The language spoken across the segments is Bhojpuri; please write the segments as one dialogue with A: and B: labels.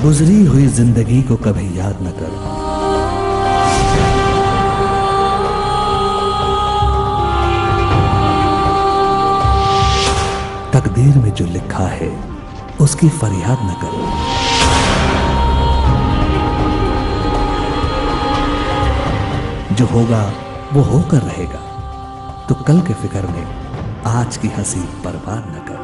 A: गुजरी हुई जिंदगी को कभी याद न कर। तकदीर में जो लिखा है उसकी फरियाद न कर। जो होगा वो होकर रहेगा, तो कल के फिक्र में आज की हंसी बर्बाद न कर।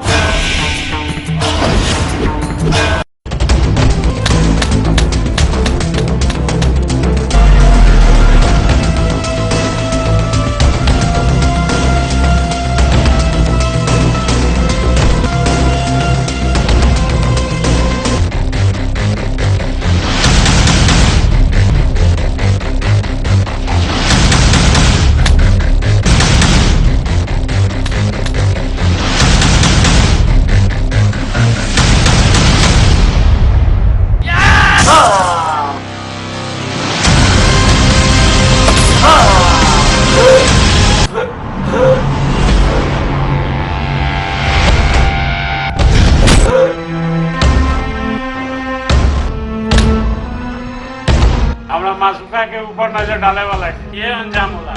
B: मासूका के ऊपर नजर डाले वाला है, ये अंजाम होला।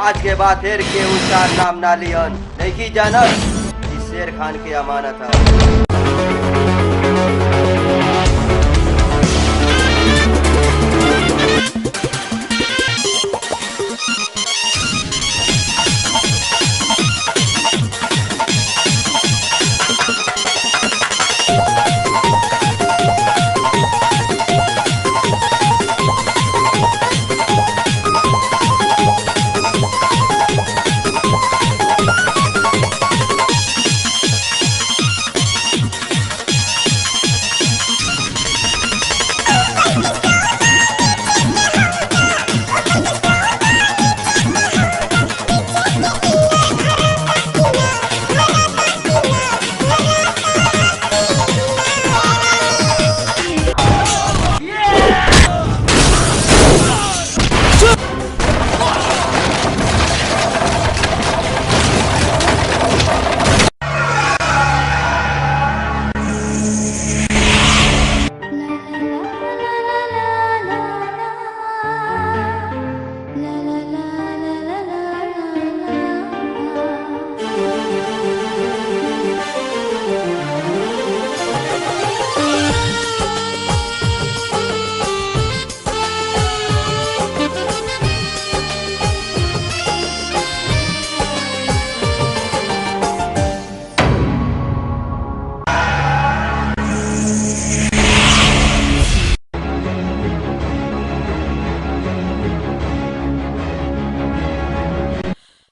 C: आज के बाद फिर के उसका नाम ना लियन, नहीं की जाना शेर खान की अमानत है।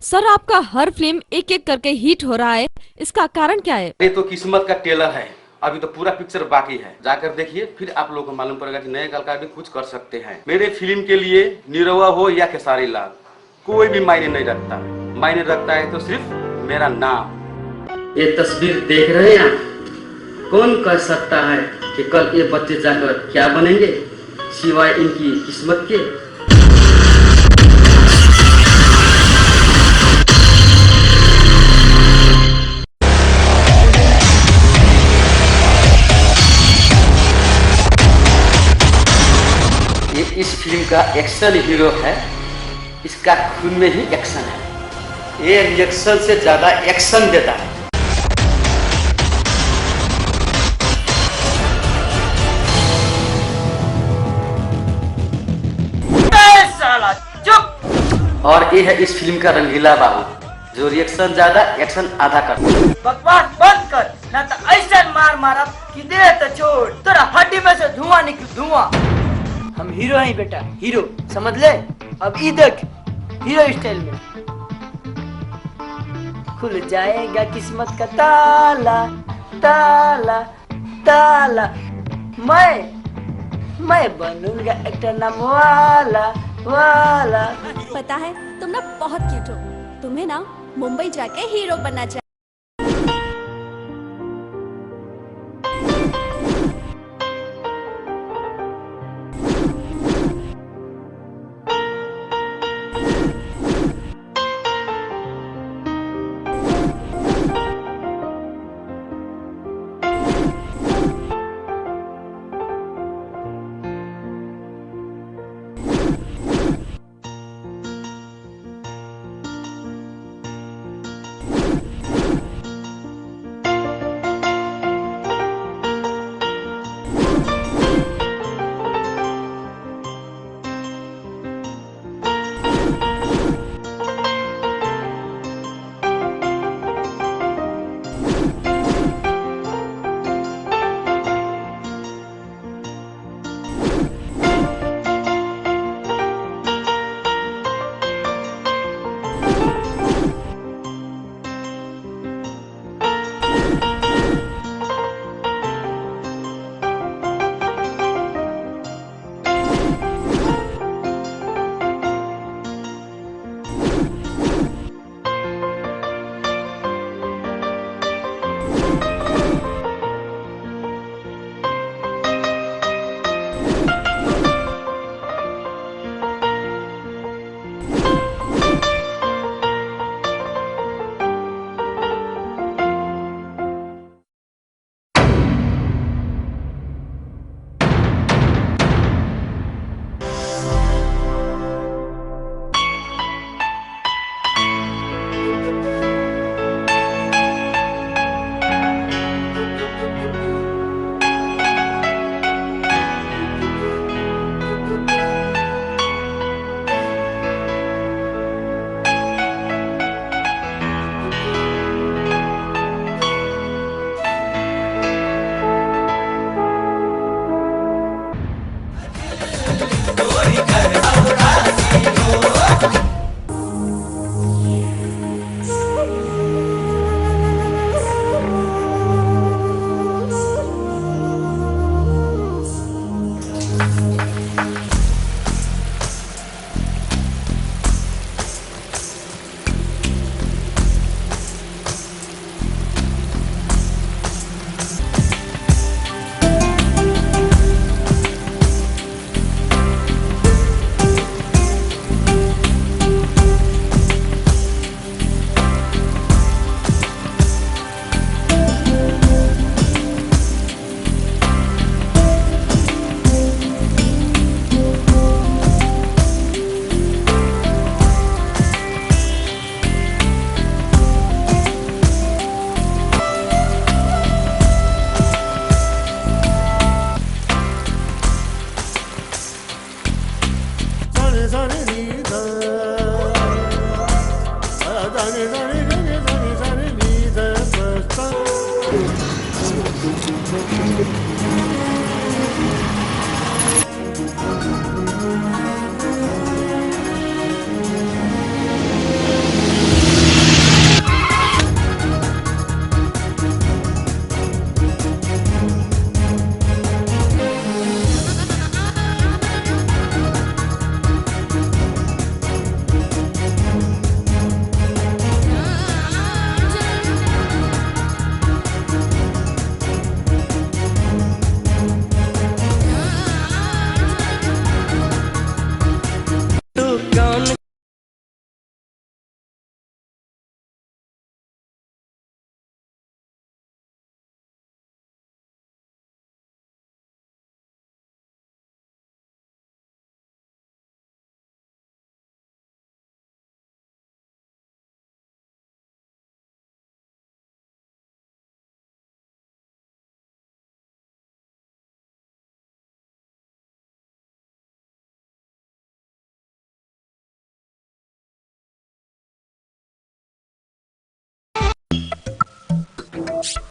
D: सर, आपका हर फिल्म एक एक करके हिट हो रहा है, इसका कारण क्या है?
E: ये तो किस्मत का टेलर है, अभी तो पूरा पिक्चर बाकी है, जाकर देखिए फिर आप लोगों को मालूम पड़ेगा कि नए कलाकार भी कुछ कर सकते हैं। मेरे फिल्म के लिए निरहुआ हो या खेसारी लाल, कोई भी मायने नहीं रखता, मायने रखता है तो सिर्फ मेरा नाम।
F: ये तस्वीर देख रहे हैं आप, कौन कह सकता है कि कल ये बच्चे जाकर क्या बनेंगे सिवाय इनकी किस्मत के। इस फिल्म का एक्शन हीरो है, इसका खून में ही एक्शन है, ये रिएक्शन से ज्यादा एक्शन देता है।
C: साला चुप।
F: और ये है इस फिल्म का रंगीला बाबू, जो रिएक्शन ज्यादा एक्शन आधा करता है।
C: बकवास बंद कर, ना तो ऐसा मार मारा कि दे तो छोड़, तेरा हड्डी में से धुआं निकल धुआं। हम हीरो हैं बेटा, हीरो समझ ले। अब ई देख हीरो स्टाइल में खुल जाएगा किस्मत का ताला ताला ताला। मैं बनूंगा एक्टर नाम वाला वाला।
D: पता है तुम ना बहुत क्यूट हो, तुम्हें ना मुंबई जाके हीरो बनना चाहिए।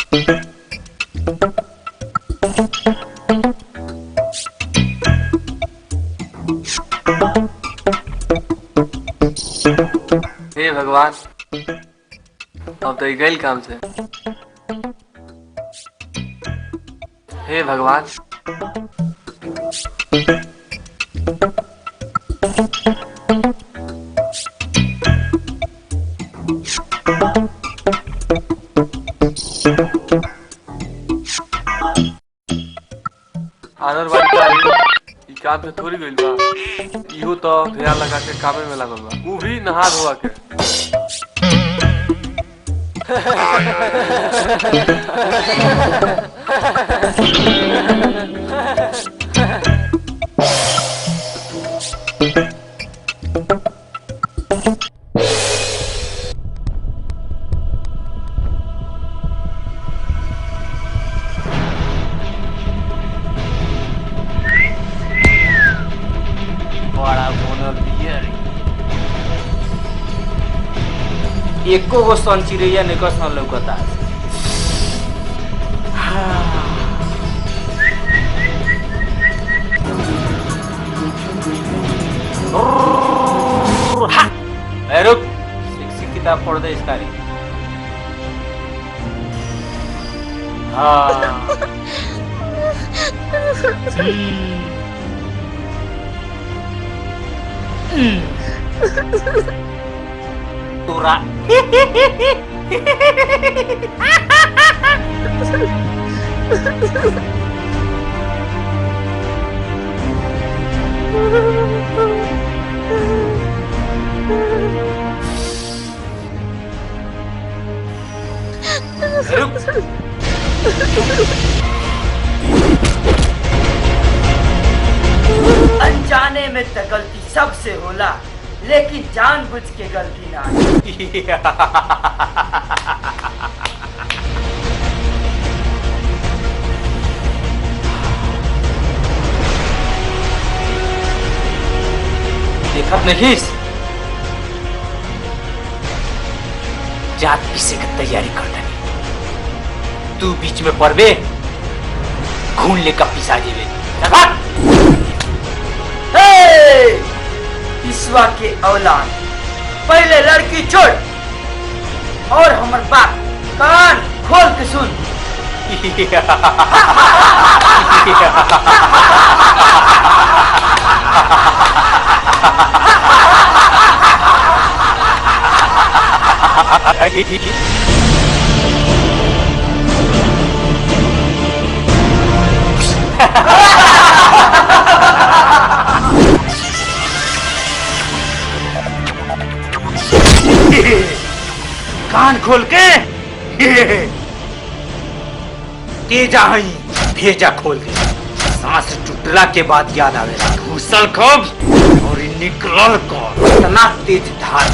G: हे भगवान, अब तो गई काम से। हे भगवान, आंगनबाड़ी काम से थोड़ी गइल बा। इहो तो ध्यान लगा के कामे में लागल बा, वो भी नहा धोआ के।
C: एको गो सन चिड़ैया निकस न लौकता। रुक, शिक्षक किताब पढ़ दे इसका। तोरा अनजाने में तो गलती सबसे होला, लेकिन जानबूझ के गलती ना। देखत नहीं जात पीछे की तैयारी कर दे। तू बीच में पड़बे, घून लेकर पिसा जेबे। ईश्वा के औलाद, पहले लड़की छोड़ और हमर बात कान खोल के सुन। कान खोल के तेजा हई भेजा खोल के। सांस टूटला के बाद याद आवेला घुसल कब और निकलल कब। इतना तेज धार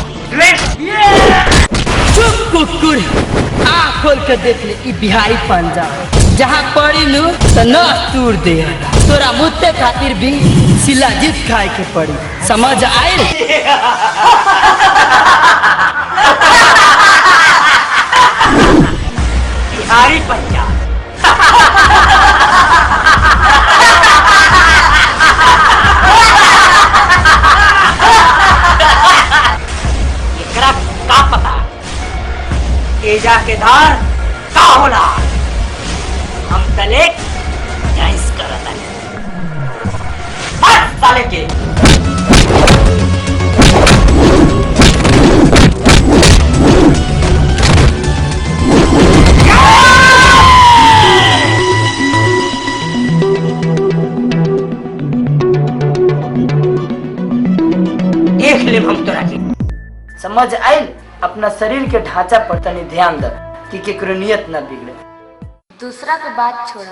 H: चुप कुकुर, आँख खोल के देख ले, बिहारी पंजा जहाँ पड़ी लू तो नस तूर दे। तोरा मुद्दे खातिर भी शिलाजीत खाए के पड़ी, समझ आए?
C: बिहारी पंजा एकरा का पता तेजा के धार का होला। हम तले जाइस करत हर साले के। देख ले हम तोरा के समझ आइल। अपना शरीर के ढांचा पर तनी ध्यान दे कि केकरो नियत न बिगड़े।
I: दूसरा के बात छोड़,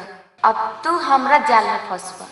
I: अब तू हमरा जाल में फंसबा।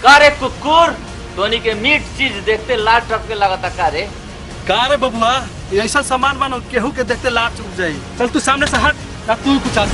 J: का रे कुकुर, तोनी के मीठ चीज देखते लार टपके लगता का रे?
K: का रे बबुआ, ऐसा सामान बनो केहू के देखते लार चुक जाई। चल तू सामने से हट, ना तू कुछ आ।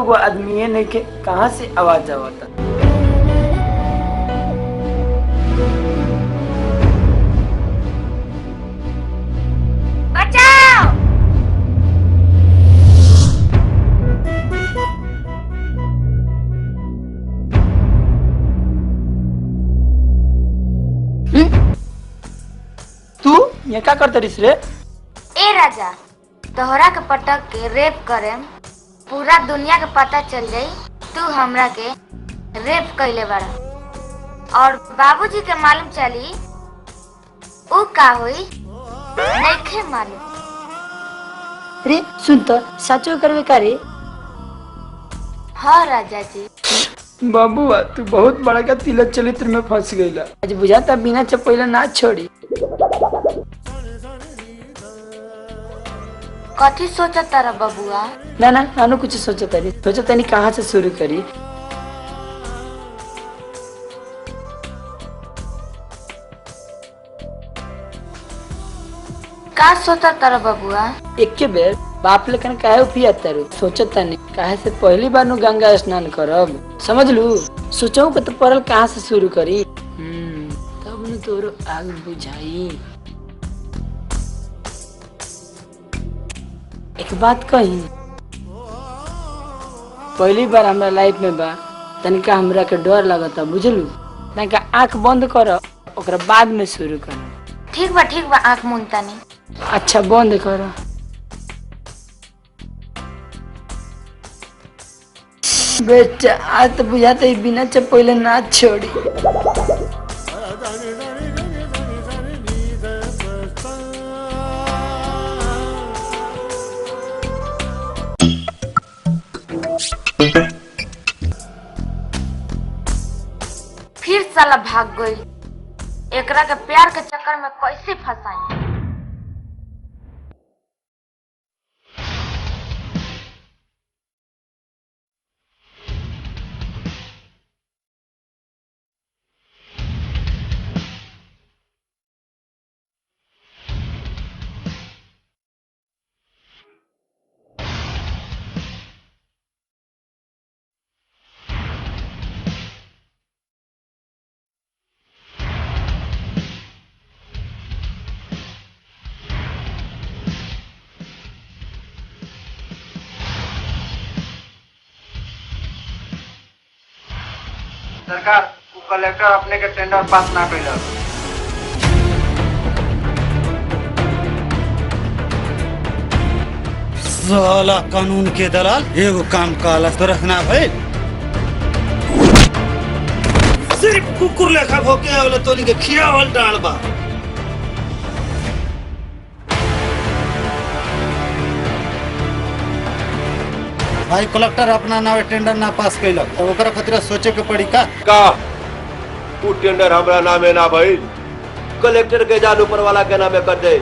C: गो आदमी नहीं के कहाँ से आवाज आवता।
I: बचाओ!
C: तू ये क्या करता रिस रे?
I: ए राजा, तोहरा के पटक के रेप करे पूरा दुनिया के पता चल जाई तू हमरा के रेप कैले बाड़ा और बाबूजी के मालूम चली ऊ का होई नइखे मालूम।
C: रे सुन तो साचो करवे का रे?
I: हाँ राजा जी।
C: बाबूआ तू बहुत बड़ा का तिलक चरित्र में फंस गईला। आज बुझाता बिना चपैला ना छोड़ी।
I: कथी सोचा तारा बबुआ?
C: ना ना नानू कुछ सोचता नहीं, सोचता नहीं कहाँ से शुरू करी।
I: का सोचा तारा बबुआ?
C: एक के बेर बाप लेकिन काहे उपिया तारू सोचता नहीं काहे से पहली बार नु गंगा स्नान करब समझ लू। सोचऊ के तो परल कहाँ से शुरू करी। तब न तोरो आग बुझाई। एक बात कही, पहली बार हमरा लाइफ में बा तनिका हमरा के डर लगता बुझलू। तनिका आँख बंद कर ओकरा बाद में शुरू कर।
I: ठीक बा आँख मुनता नहीं।
C: अच्छा बंद कर। बेटा आज तो बुझाता ही बिना चप्पल ना छोड़ी।
I: फिर साला भाग गई। एकरा के प्यार के चक्कर में कैसे फंसाई।
K: सरकार वो कलेक्टर अपने के टेंडर पास ना कैलक।
L: साला कानून के दलाल एगो काम काला तो रखना भाई। सिर्फ कुकुर लेखा भोके आवले तोनी के खियावल डाल बा। भाई कलेक्टर अपना नावे टेंडर ना पास कैलक तो ओकरा खातिर सोचे के पड़ी का
M: वो टेंडर हमरा नामे ना भइल, कलेक्टर के जान ऊपर वाला के नामे कर दे।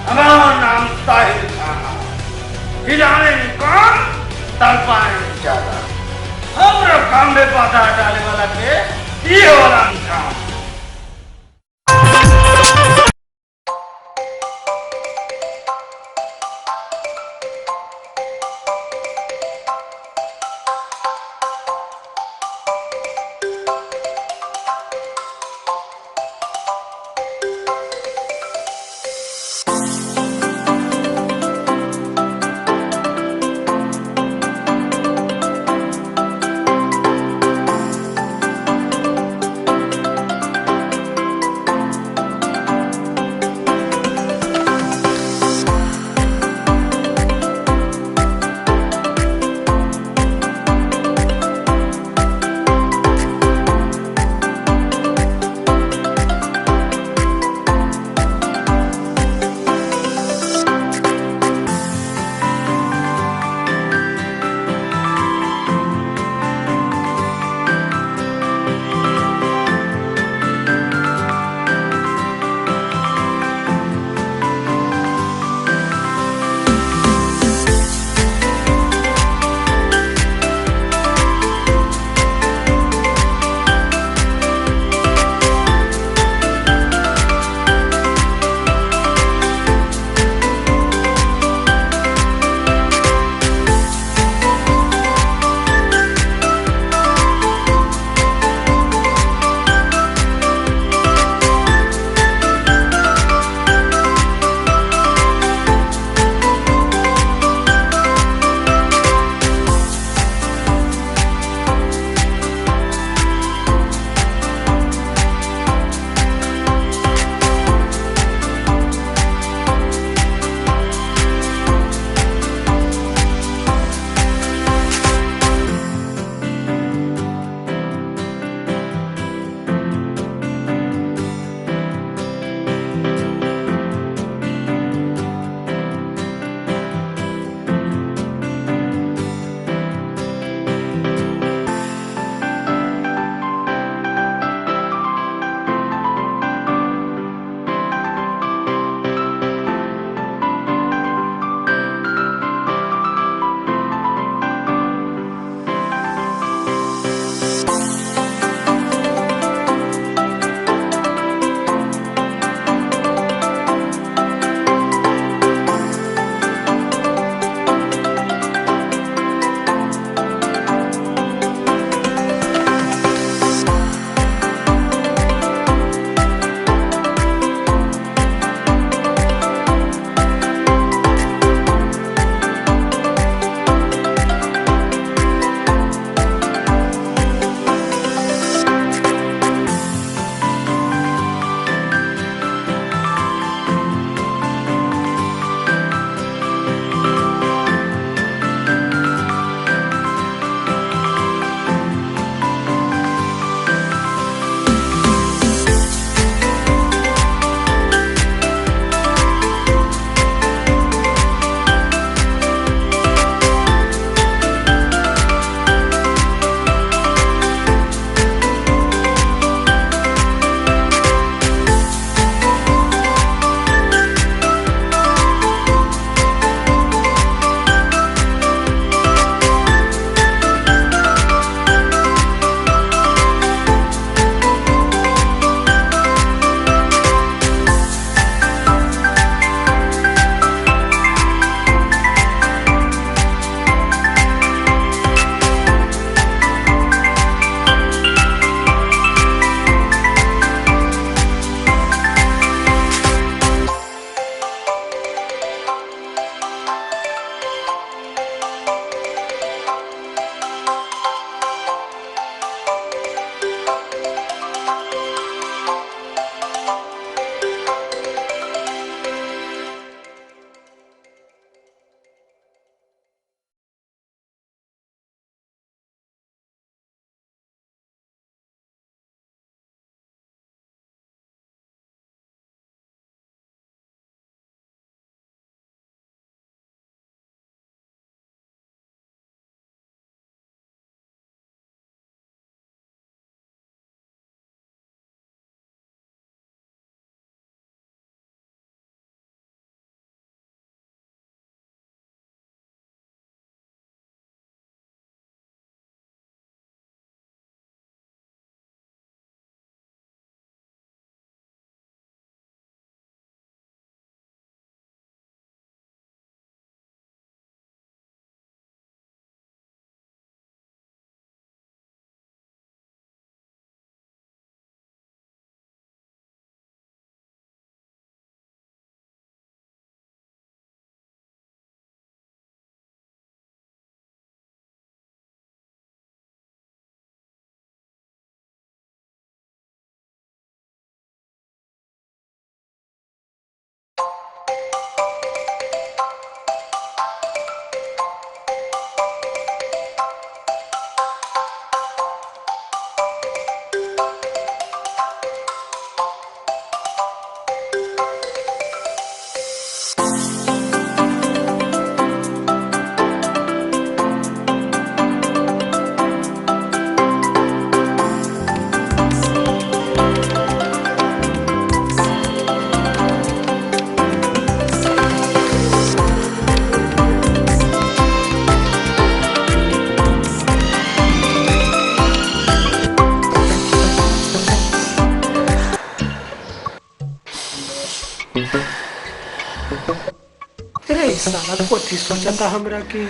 B: हमारा नाम ताहिर खान, हिलाने में कम तड़पाने में ज्यादा। हमारा काम में बाधा डालने वाला के ये वाला काम।
K: साला कोठी सोचता हमरा के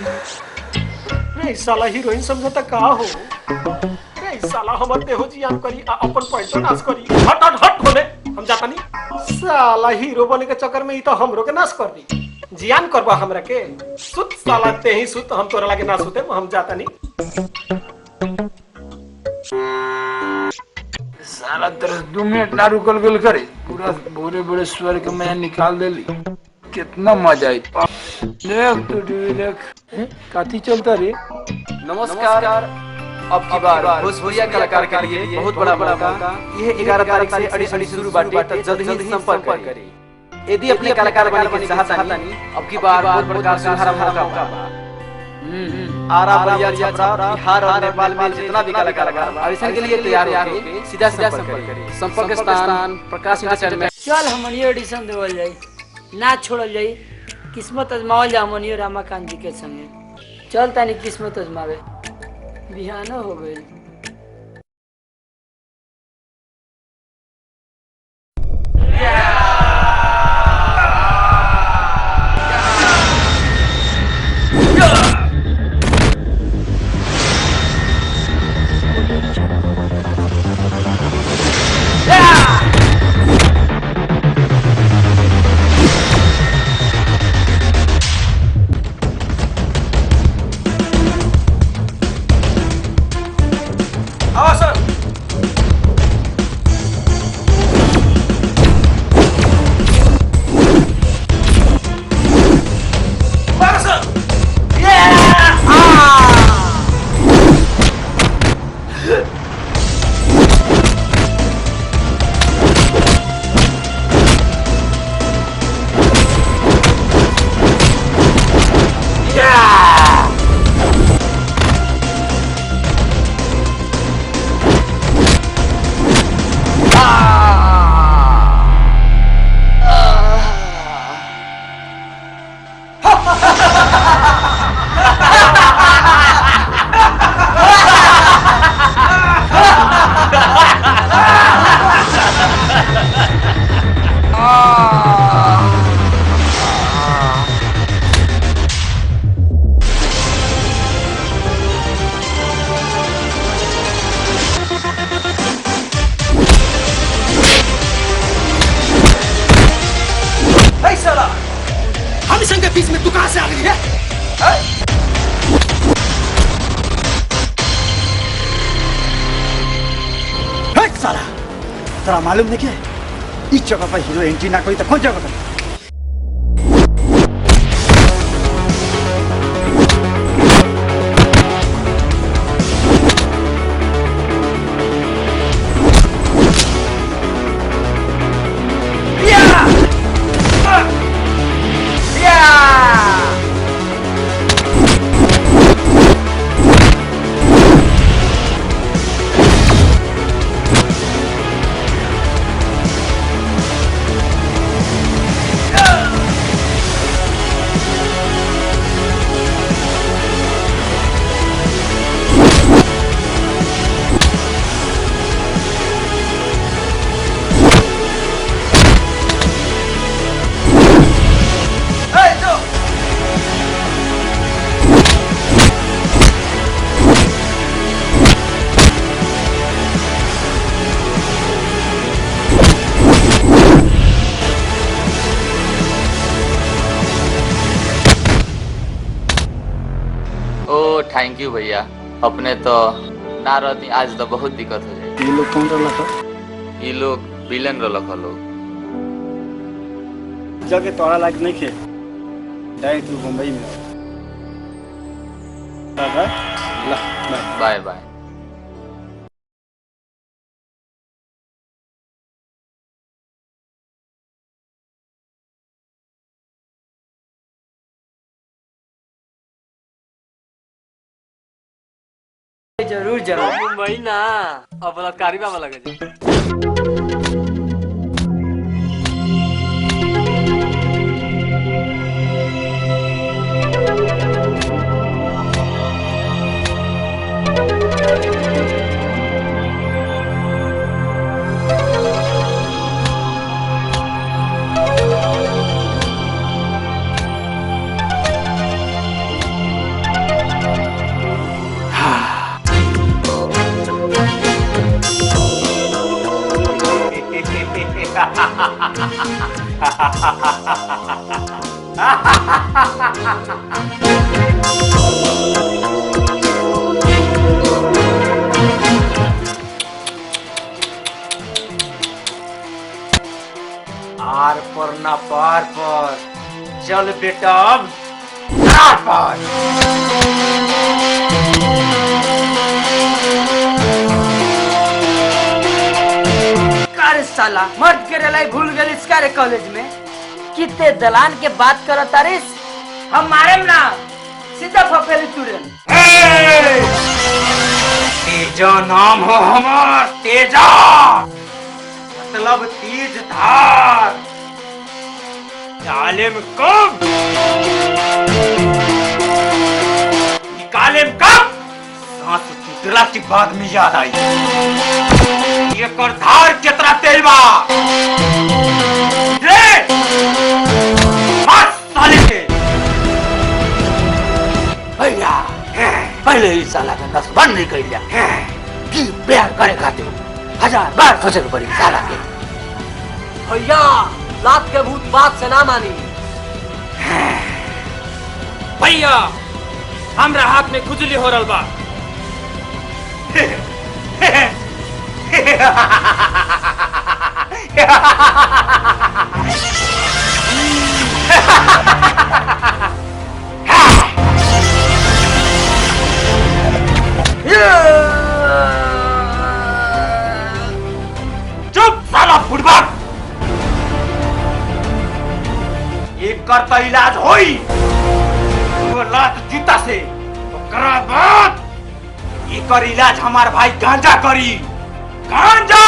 K: रे साला हीरोइन समझता का हो रे साला हमर देहो जियान करी आ अपन पैसा नाश करी हट हट हट होने हम जाता नहीं साला हीरो बने के चक्कर में ई तो हमरो के नाश कर दी जियान करबा हमरा के सुत साला ते ही सुत हम तोरा लागे ना सुते हम जाता नहीं
B: साला तेरे 2 मिनट ना रुकल गल करे पूरा बोरे बोरे स्वर के मैं निकाल देली कितना मजा आई देख तू टीवी देख काती चलता रे।
E: नमस्कार। अब की बार भोजपुरिया कलाकार के लिए बहुत बड़ा मौका यह 11 तारीख से ऑडिशन शुरू बाटे जल्द ही संपर्क करें। यदि अपने कलाकार बनने के चाहता नहीं अब की बार बहुत बड़ा सुनहरा मौका बा। आरा बलिया छपरा बिहार और नेपाल में जितना भी कलाकार ऑडिशन के लिए तैयार होके सीधा संपर्क करें। संपर्क स्थान प्रकाश इंटरटेनमेंट।
C: चल हमनी ऑडिशन देवल जाई ना छोड़ल जाई किस्मत आजमावल जा हमनी रामाकांत जी के संगे। चल तानी किस्मत आजमावे बिहानो हो गई।
K: बीच में तू कहां से आ गई है? हट साला, तेरा मालूम नहीं क्या इस जगह पर हीरो एंट्री ना कोई तो कौन जगह पर
J: थैंक यू भैया, अपने तो ना रहती आज तो बहुत दिक्कत हो जाए।
K: ये लोग कौन रहा था?
J: ये लोग विलन रहा लोग।
K: जगह तोड़ा लायक नहीं खे, डायरेक्ट तू मुंबई में।
J: Bye bye.
C: जरूर जरूर
G: मुंबई ना अब बलात्कारी बाबा लगे जी।
K: आर पर ना पार पर चल बेटा अब आर पर।
C: अरे साला मर्द के रेलाई भूल गई इसका कॉलेज में कितने दलान के बात करो तारिस हम मारे ना सीधा फपेली तुरंत।
K: तेजा नाम हो हमार तेजा मतलब तेज धार निकाले में कब सांस टूटला के बाद में याद आई ये कर धार कितना तेल बा साले के
B: भैया पहले ही साला का नस बंद नहीं कर लिया कि प्यार करे खाते 1000 बार सोचे के पड़ी साला के।
H: भैया लात के भूत बात से ना मानी।
K: भैया हमरा हाथ में खुजली हो रहा बा। चुप साला फुटबॉल एक करता इलाज होई वो लात जूता से ओकरा बाद एकर इलाज हमार भाई गांजा करी गांजा।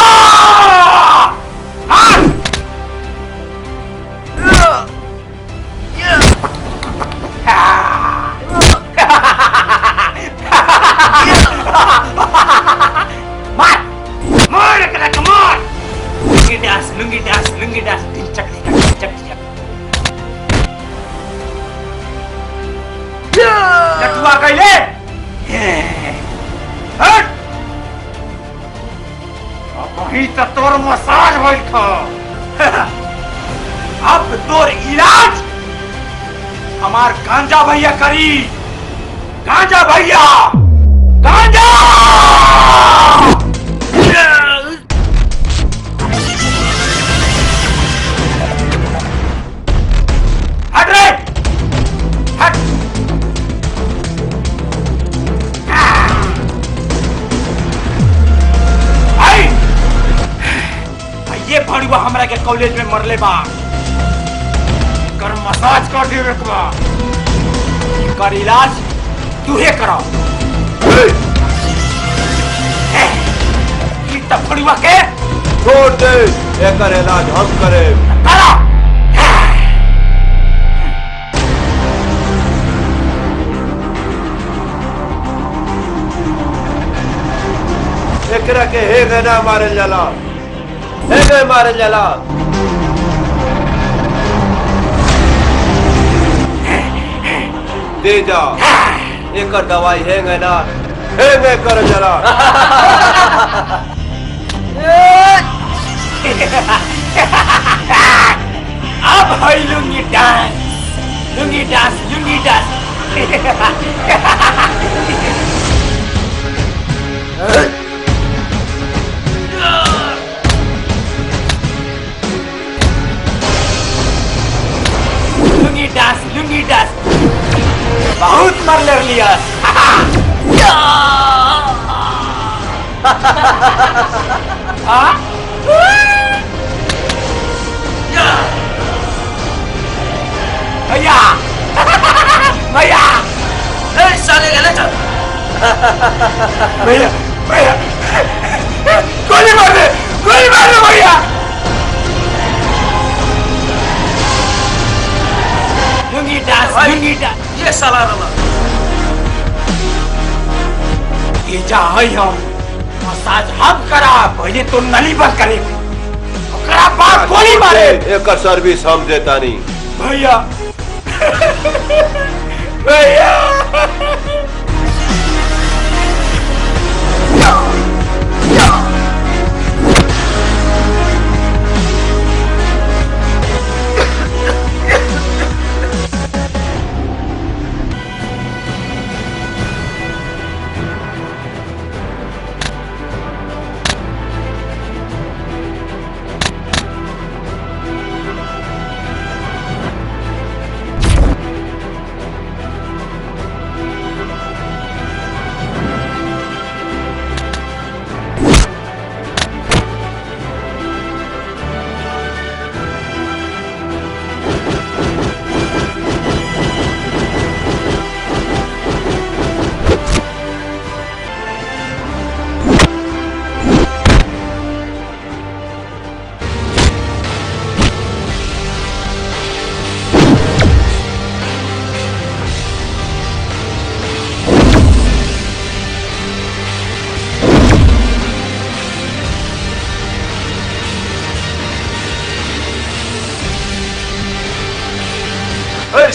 K: मार मार एकरा के मार लुंगी डांस दिन चकली लटुआ कैले हट अब वही तो तोर मसाज होइल था अब तोर इलाज हमार गांजा भैया करी गांजा भैया गांजा। हट रे हट ये भड़ुआ हमरा के कॉलेज में मरले बा कर मसाज कर दे बा कर इलाज तूहे करो। ई त भड़ुआ के
M: छोड़ दे एकर इलाज हम करे
K: करो।
M: एकरा के हे गना मारल जाला हे गए मारल जाला। दे जा एकर दवाई है गना हे गए कर जाला।
K: अब है लुंगी डांस लुंगी डांस लुंगी डांस। लुंगी डांस बहुत मर ले लिया। भैया भैया साले गलत भैया भैया गोली मार दे भैया। लुंगी डांस ये साला रहा ये जा है हम मसाज हम करा पहले तो नली बंद करे ओकरा बाद गोली मारे
M: एकर सर्विस हम देता नहीं
K: भैया भैया।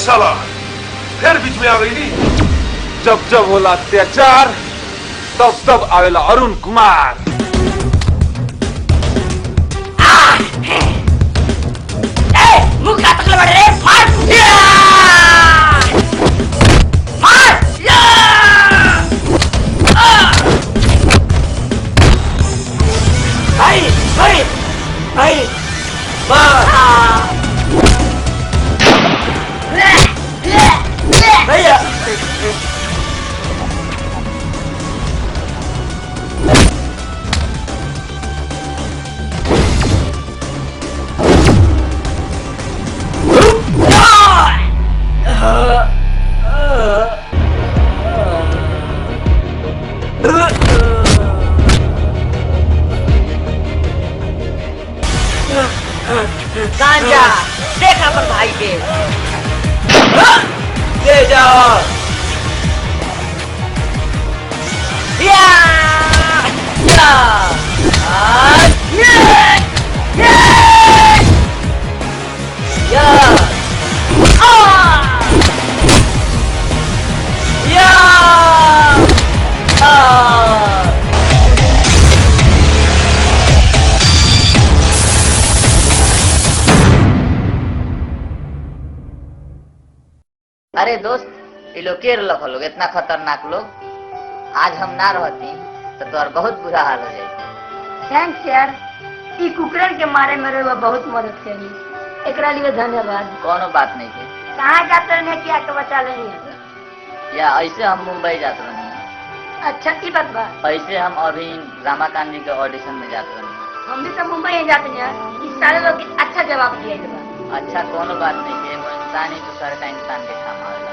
M: साला फिर बीच में आ गई। जब जब होला अत्याचार तब तब आवेला अरुण कुमार।
C: मुख का तकला रे मार मार भाई भाई भाई भैया गांजा देखा पर भाई के ले जाओ या या
N: अरे दोस्त ये लोग के लोग इतना खतरनाक लोग, आज हम ना रहती तो तोर बहुत बुरा हाल हो जाए।
I: थैंक्स यार, ई कुकरन के मारे मेरे वो बहुत मदद करी, एकरा लिए धन्यवाद।
N: कोनो बात नहीं है।
I: कहाँ जाते रहने क्या के बचा लेनी
N: या ऐसे हम मुंबई जाते रहनी।
I: अच्छा ई बात बा।
N: ऐसे हम अभी रमाकांत जी के ऑडिशन में जाते रहनी।
I: हम भी तो मुंबई ही जाते हैं, इस सारे लोग अच्छा जवाब दिए बा।
N: अच्छा कोनो बात नहीं है, वो इंसान ही दूसरे का इंसान के काम आएगा।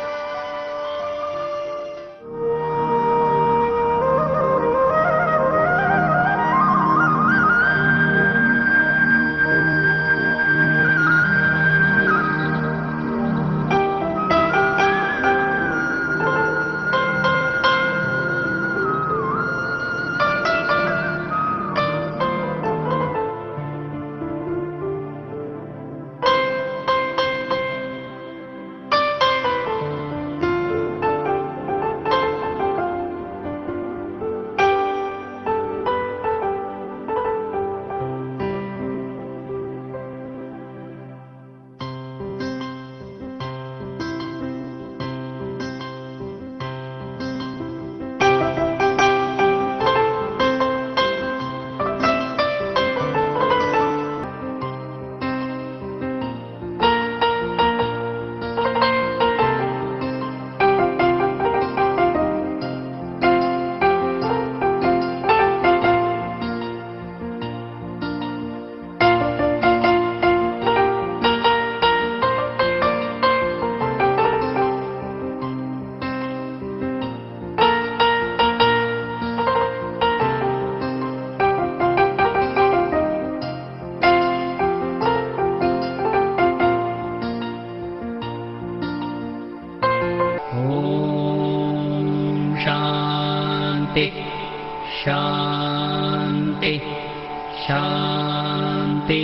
O: शांति शांति।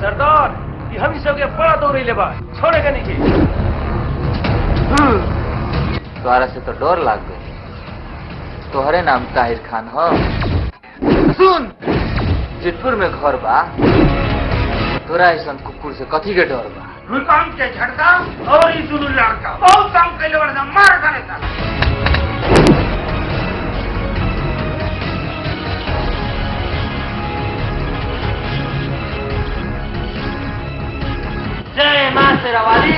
K: सरदार ये हम सब के बड़ा दौड़ ले बा, छोड़ेगा नहीं के।
J: तोहरा से तो डर लाग गई। तोहरे नाम ताहिर खान हो। सुन, जितपुर में घर बा, तोरा ऐसा कुकुर से कथी के डर बा?
B: भूकंप के झटका और ई दुनू लड़का बहुत काम कैले बड़ा मार करे था।
C: जय मां Sherawali.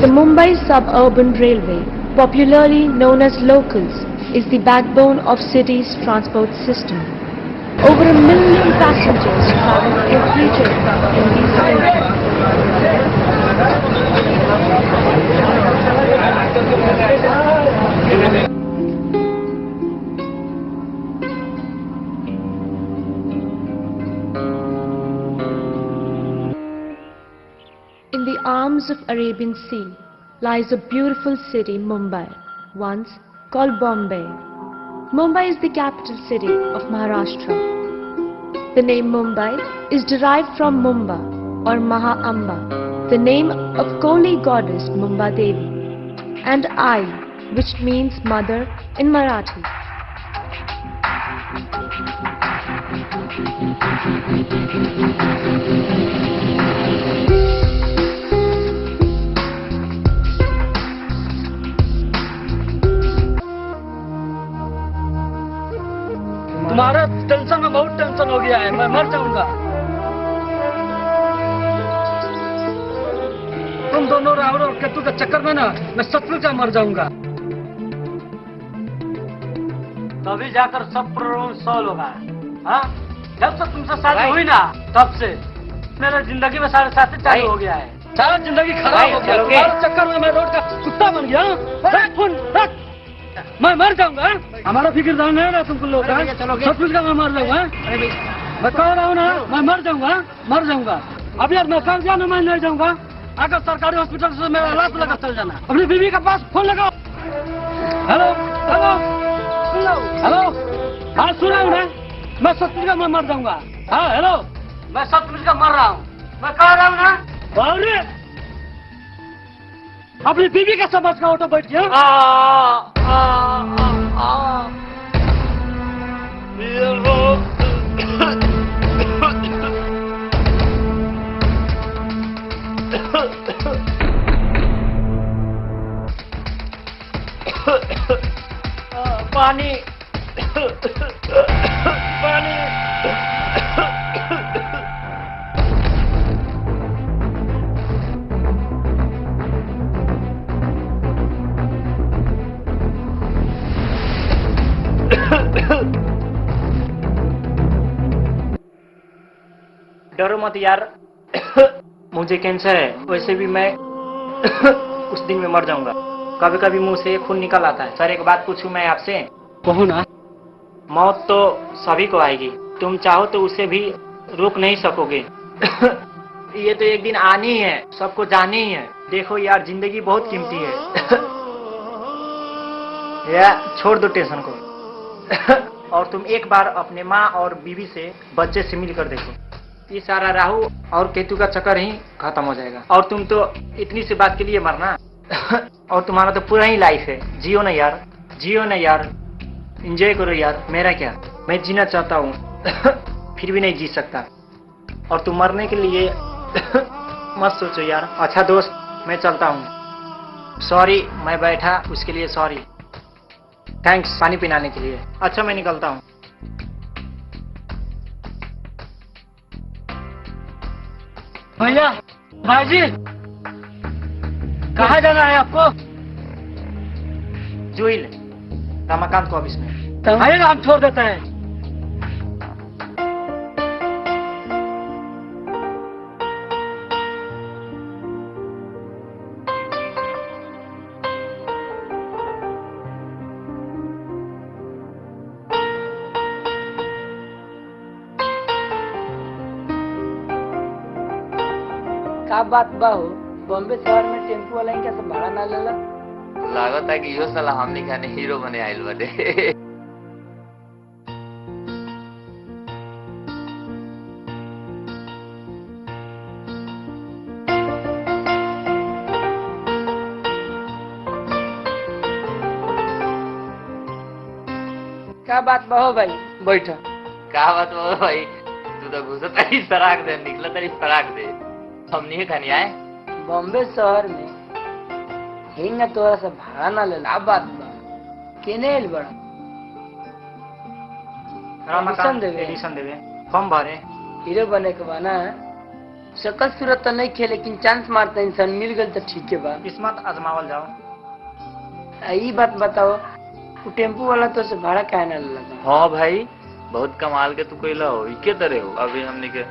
O: The Mumbai Suburban Railway, popularly known as locals, is the backbone of city's transport system. Over 1 million passengers travel every day in these stations. In the arms of Arabian Sea lies a beautiful city, Mumbai, once called Bombay. Mumbai is the capital city of Maharashtra. The name Mumbai is derived from Mumba or Maha Amba, the name of Koli goddess Mumba Devi, and Ai, which means mother in Marathi.
H: तुम्हारा टेंशन में बहुत टेंशन हो गया है, मैं मर जाऊंगा। तुम दोनों राहुल और केतु के चक्कर में ना मैं सचमुच मर जाऊंगा। तभी जाकर सब प्रॉब्लम सॉल्व होगा। हाँ, जब से तुमसे शादी हुई ना तब से मेरे जिंदगी में सारे साथी चालू हो गया है। सारा जिंदगी खराब हो गया। तुम्हारे चक्कर में मैं रोड का कुत्ता बन गया। रख फोन रख, मैं मर जाऊंगा। हमारा फिक्र नहीं है ना तुमको लोग का, सब कुछ का मैं मर जाऊंगा। मैं कह रहा हूँ ना मैं मर जाऊंगा। अब यार मैं कल जाना मैं नहीं जाऊंगा। अगर सरकारी हॉस्पिटल से मेरा इलाज लगा चल जाना। अपनी बीवी के पास फोन लगाओ। हेलो हेलो हेलो, हाँ सुना हूँ ना, मैं सचमुच का मैं मर जाऊंगा। हाँ हेलो, मैं सचमुच का मर रहा हूँ। मैं कह रहा हूँ ना, अरे अपनी बीवी का समझ का ऑटो बैठ गया। पानी पानी
P: डरो मत यार, मुझे कैंसर है। वैसे भी मैं उस दिन में मर जाऊंगा। कभी कभी मुंह से खून निकल आता है। सर एक बात पूछूं मैं आपसे?
H: कहो ना।
P: मौत तो सभी को आएगी, तुम चाहो तो उसे भी रोक नहीं सकोगे। ये तो एक दिन आनी ही है, सबको जानी ही है। देखो यार, जिंदगी बहुत कीमती है। यार छोड़ दो टेंशन को। और तुम एक बार अपने माँ और बीवी से बच्चे से मिल कर देखो, ये सारा राहु और केतु का चक्कर ही खत्म हो जाएगा। और तुम तो इतनी सी बात के लिए मरना। और तुम्हारा तो पूरा ही लाइफ है। जियो ना यार, जियो ना यार, एंजॉय करो यार। मेरा क्या, मैं जीना चाहता हूँ फिर भी नहीं जी सकता। और तुम मरने के लिए मत सोचो यार। अच्छा दोस्त, मैं चलता हूँ। सॉरी मैं बैठा उसके लिए सॉरी। थैंक्स पानी पिलाने के लिए। अच्छा मैं निकलता हूँ।
H: भैया, भाई जी, कहाँ जाना है आपको?
P: जुइल रमाकांत को ऑफिस में।
H: आइएगा, हम छोड़ देते हैं।
C: का बात बाहू, बॉम्बे शहर में टेम्पो वाला इनका सब भाड़ा ना लेला।
J: लागत है कि यो साला हमनी खाने हीरो बने आइल बाटे।
C: का बात बाहू भाई, बैठो।
J: का बात बाबा भाई, तू तो घुसा तारी सराक दे, निकला तारी सराक दे। हमनी के खानी आए
C: बॉम्बे शहर में हिंगा तोरा से भाड़ा ना लेला। बात बा केने एल बड़ा
P: एडिशन देवे फॉर्म भरे।
C: हीरो बने के बना शकल सूरत तो नहीं खे, लेकिन चांस मारता इंसान मिल गए तो ठीक है बा।
P: किस्मत आजमावल जाओ।
C: यही बात बताओ, वो टेम्पू वाला तो से भाड़ा काहे ना लगा?
J: हाँ भाई, बहुत कमाल के तू कोइला हो, इके तरह हो। अभी हमने के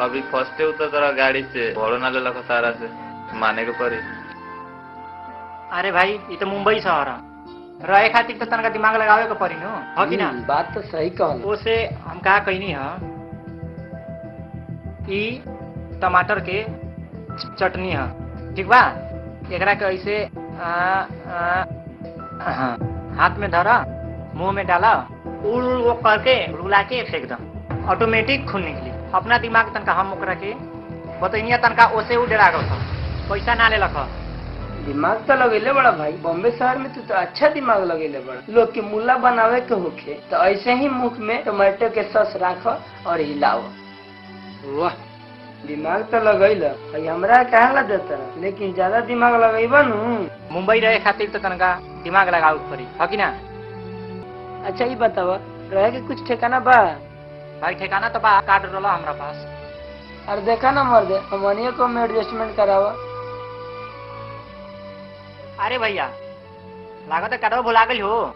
J: अभी फर्स्टे उतर तरह गाड़ी से भोड़ो ना ले लगा तारा से माने के पड़ी।
P: अरे भाई ये तो मुंबई शहर है, रहे खातिर तो तनका दिमाग लगावे के पड़ी नो, हो कि ना?
C: बात तो सही कहल।
P: ओसे हम कहा कहनी है कि टमाटर के चटनी है, ठीक बा? एकरा के ऐसे हाथ में धरा, मुंह में डाला, उड़ उड़ वो करके रुला के फेंक दो, ऑटोमेटिक खून निकली। अपना दिमाग तनका हम ओकरा के बतैनिया तनका ओसे उ डरा गल, पैसा ना ले लख।
C: दिमाग तो लगेले बड़ा भाई, बॉम्बे शहर में तो अच्छा दिमाग लगेले बड़ा। लोग के मुल्ला बनावे के होखे तो ऐसे ही मुख में टमाटो के सॉस राखो और हिलाओ। वाह, दिमाग तो लगैल भाई, हमरा कहाँ ला देता, लेकिन ज्यादा दिमाग लगेबा नु।
P: मुंबई रहे खातिर तो तनका दिमाग लगावे के पड़ी, हो कि ना?
C: अच्छा ये बतावा, रहे के कुछ ठिकाना बा?
P: भाई ठिकाना तो बा, कार्ड रोला हमरा पास।
C: अरे देखा ना मर्दे, हमनिया को में एडजस्टमेंट करावा।
P: अरे भैया लागत कार्डवा भुला गई हो।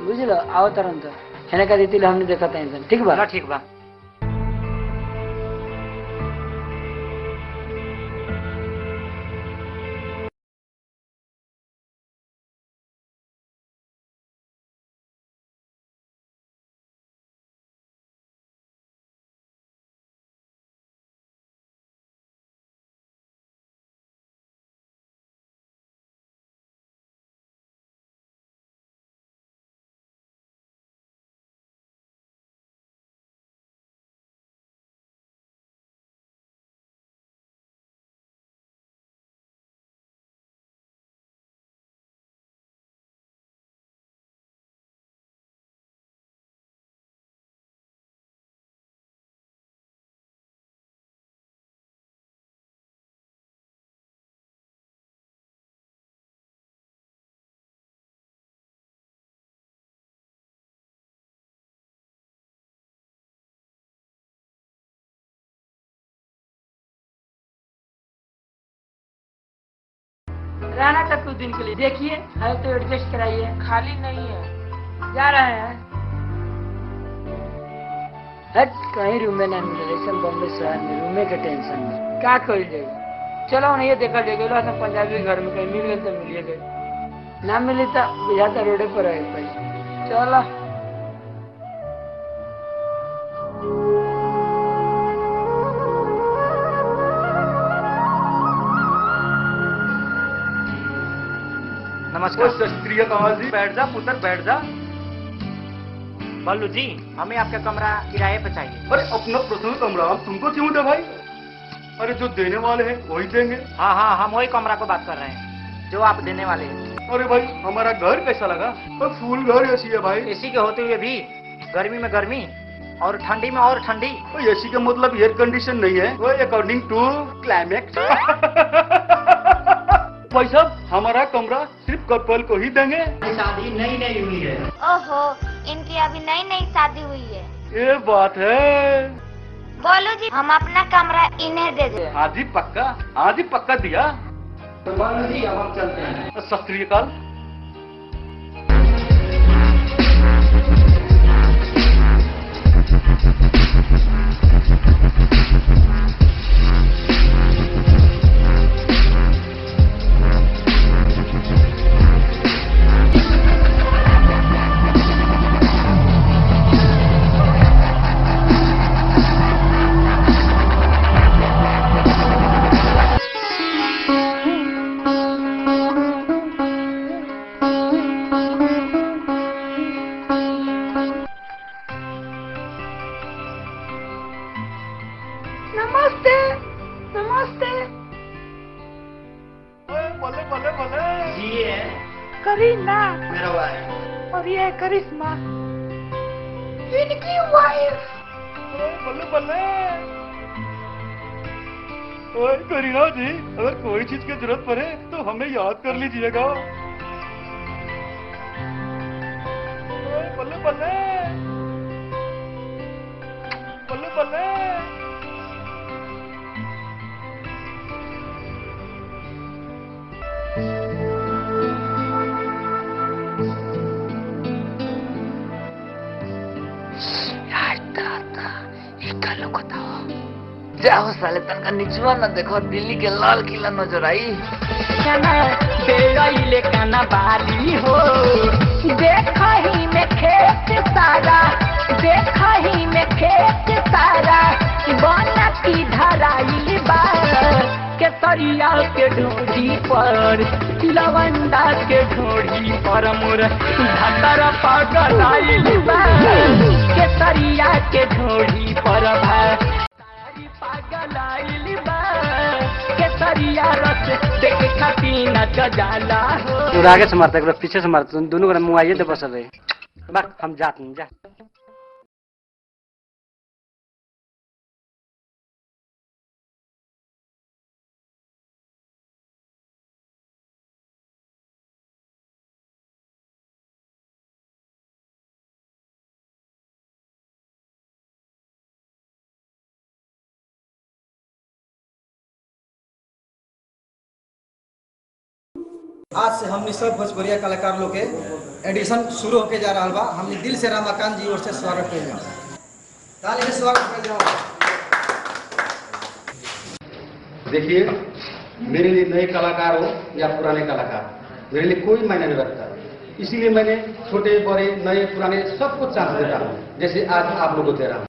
C: बुझलो, आओ तुरंत हेने का देती हमने देखा था इंसान। ठीक बा?
P: ठीक बा।
C: रहना था कुछ दिन के लिए, देखिए है तो एडजस्ट कराइए। खाली नहीं है, जा रहे हैं। हट, कहीं रूम में ना मिले, बॉम्बे शहर में रूमे के टेंशन में क्या कर जाएगा। चलो नहीं देखा जाएगा, पंजाबी घर में कहीं मिल गए तो मिलिए गए, ना मिली तो बुझाता रोडे पर रहे पड़ी। चलो
P: नमस्कार।
E: शास्त्रीय कमल जी, बैठ जा पुत्र, बैठ जा।
P: बल्लू जी, हमें आपका कमरा किराए पे चाहिए।
E: अरे अपना पर्सनल कमरा हम तुमको क्यों दे भाई? अरे जो देने वाले हैं वही देंगे।
P: हाँ हाँ, हम वही कमरा को बात कर रहे हैं जो आप देने वाले हैं।
E: अरे भाई हमारा घर कैसा लगा? फुल घर एसी है भाई।
P: एसी के होते हुए भी गर्मी में गर्मी और ठंडी में और ठंडी।
E: एसी का मतलब एयर कंडीशन नहीं है, वो अकॉर्डिंग टू क्लाइमेक्स। भाई साहब, हमारा कमरा सिर्फ कपल को ही देंगे।
P: शादी नई हुई है।
I: ओहो, इनकी अभी नई नई शादी हुई है।
E: ये बात है।
I: बोलो जी, हम अपना कमरा इन्हें दे दे।
E: आज ही पक्का, आज ही पक्का दिया।
P: तो बोलो जी, अब हम चलते हैं।
E: सत श्री अकाल।
C: नमस्ते नमस्ते।
E: बोले बोले बोले।
P: जी है
C: करीना
P: मेरा भाई।
C: और ये है करिश्मा। इनकी वाइफ।
K: बल्ले बल्ले। ओए करीना जी, अगर कोई चीज की जरूरत पड़े तो हमें याद कर लीजिएगा। ओए बल्ले बल्ले बल्ले बल्ले।
J: जाओ साले तनका निचवा न देखो, दिल्ली के लाल किला नजर आई।
H: बेड़ैले काना बाली हो, देखही में खेत सारा, देखही में खेत सारा, बना की धराई बा, केसरिया के ढोड़ी पर, लवंडा के ढोड़ी पर मोर भतर पागल आइल बा, केसरिया के ढोड़ी पर पागल आइल बा, केसरिया रस देख खाती न जाला हो।
P: तू आगे से मारता है, पीछे से मारता, दोनों को मुआइए दे बस रहे। बस हम जाते हैं, जा।
Q: आज से हमने सब भोजपुरिया कलाकार लोग के एडिशन शुरू होके जा रहा बा। हमने दिल से रमाकांत जी ओर से स्वागत कर जाओ, ताली से स्वागत कर जाओ।
E: देखिए, मेरे लिए नए कलाकार हो या पुराने कलाकार, मेरे लिए कोई मायने नहीं रखता। इसीलिए मैंने छोटे बड़े नए पुराने सबको चांस देता हूँ, जैसे आज आप लोगों को दे रहा हूँ।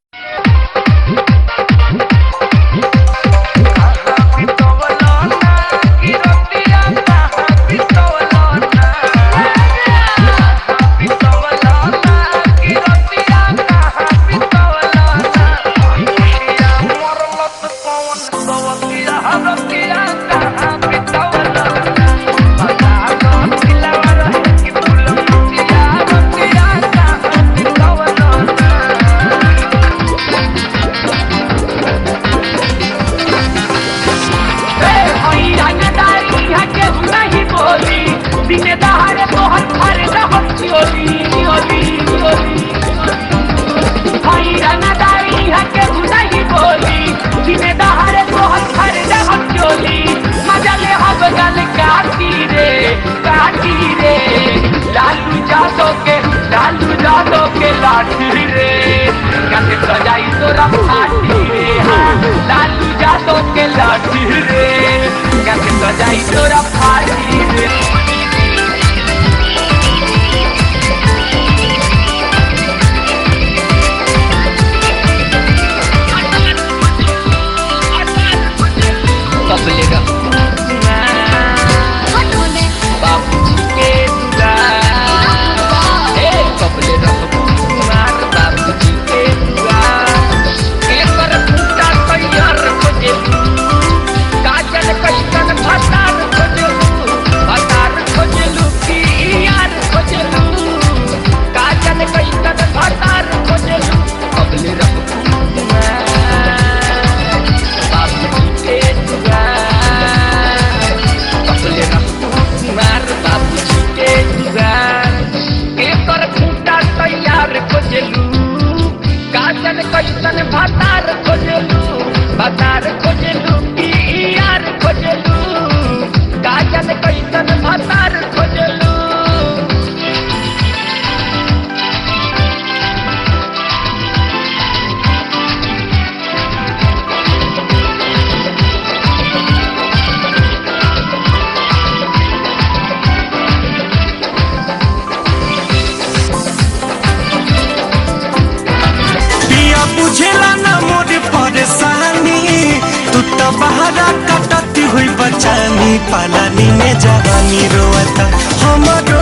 R: पलानी में जवानी रोवता, हमरो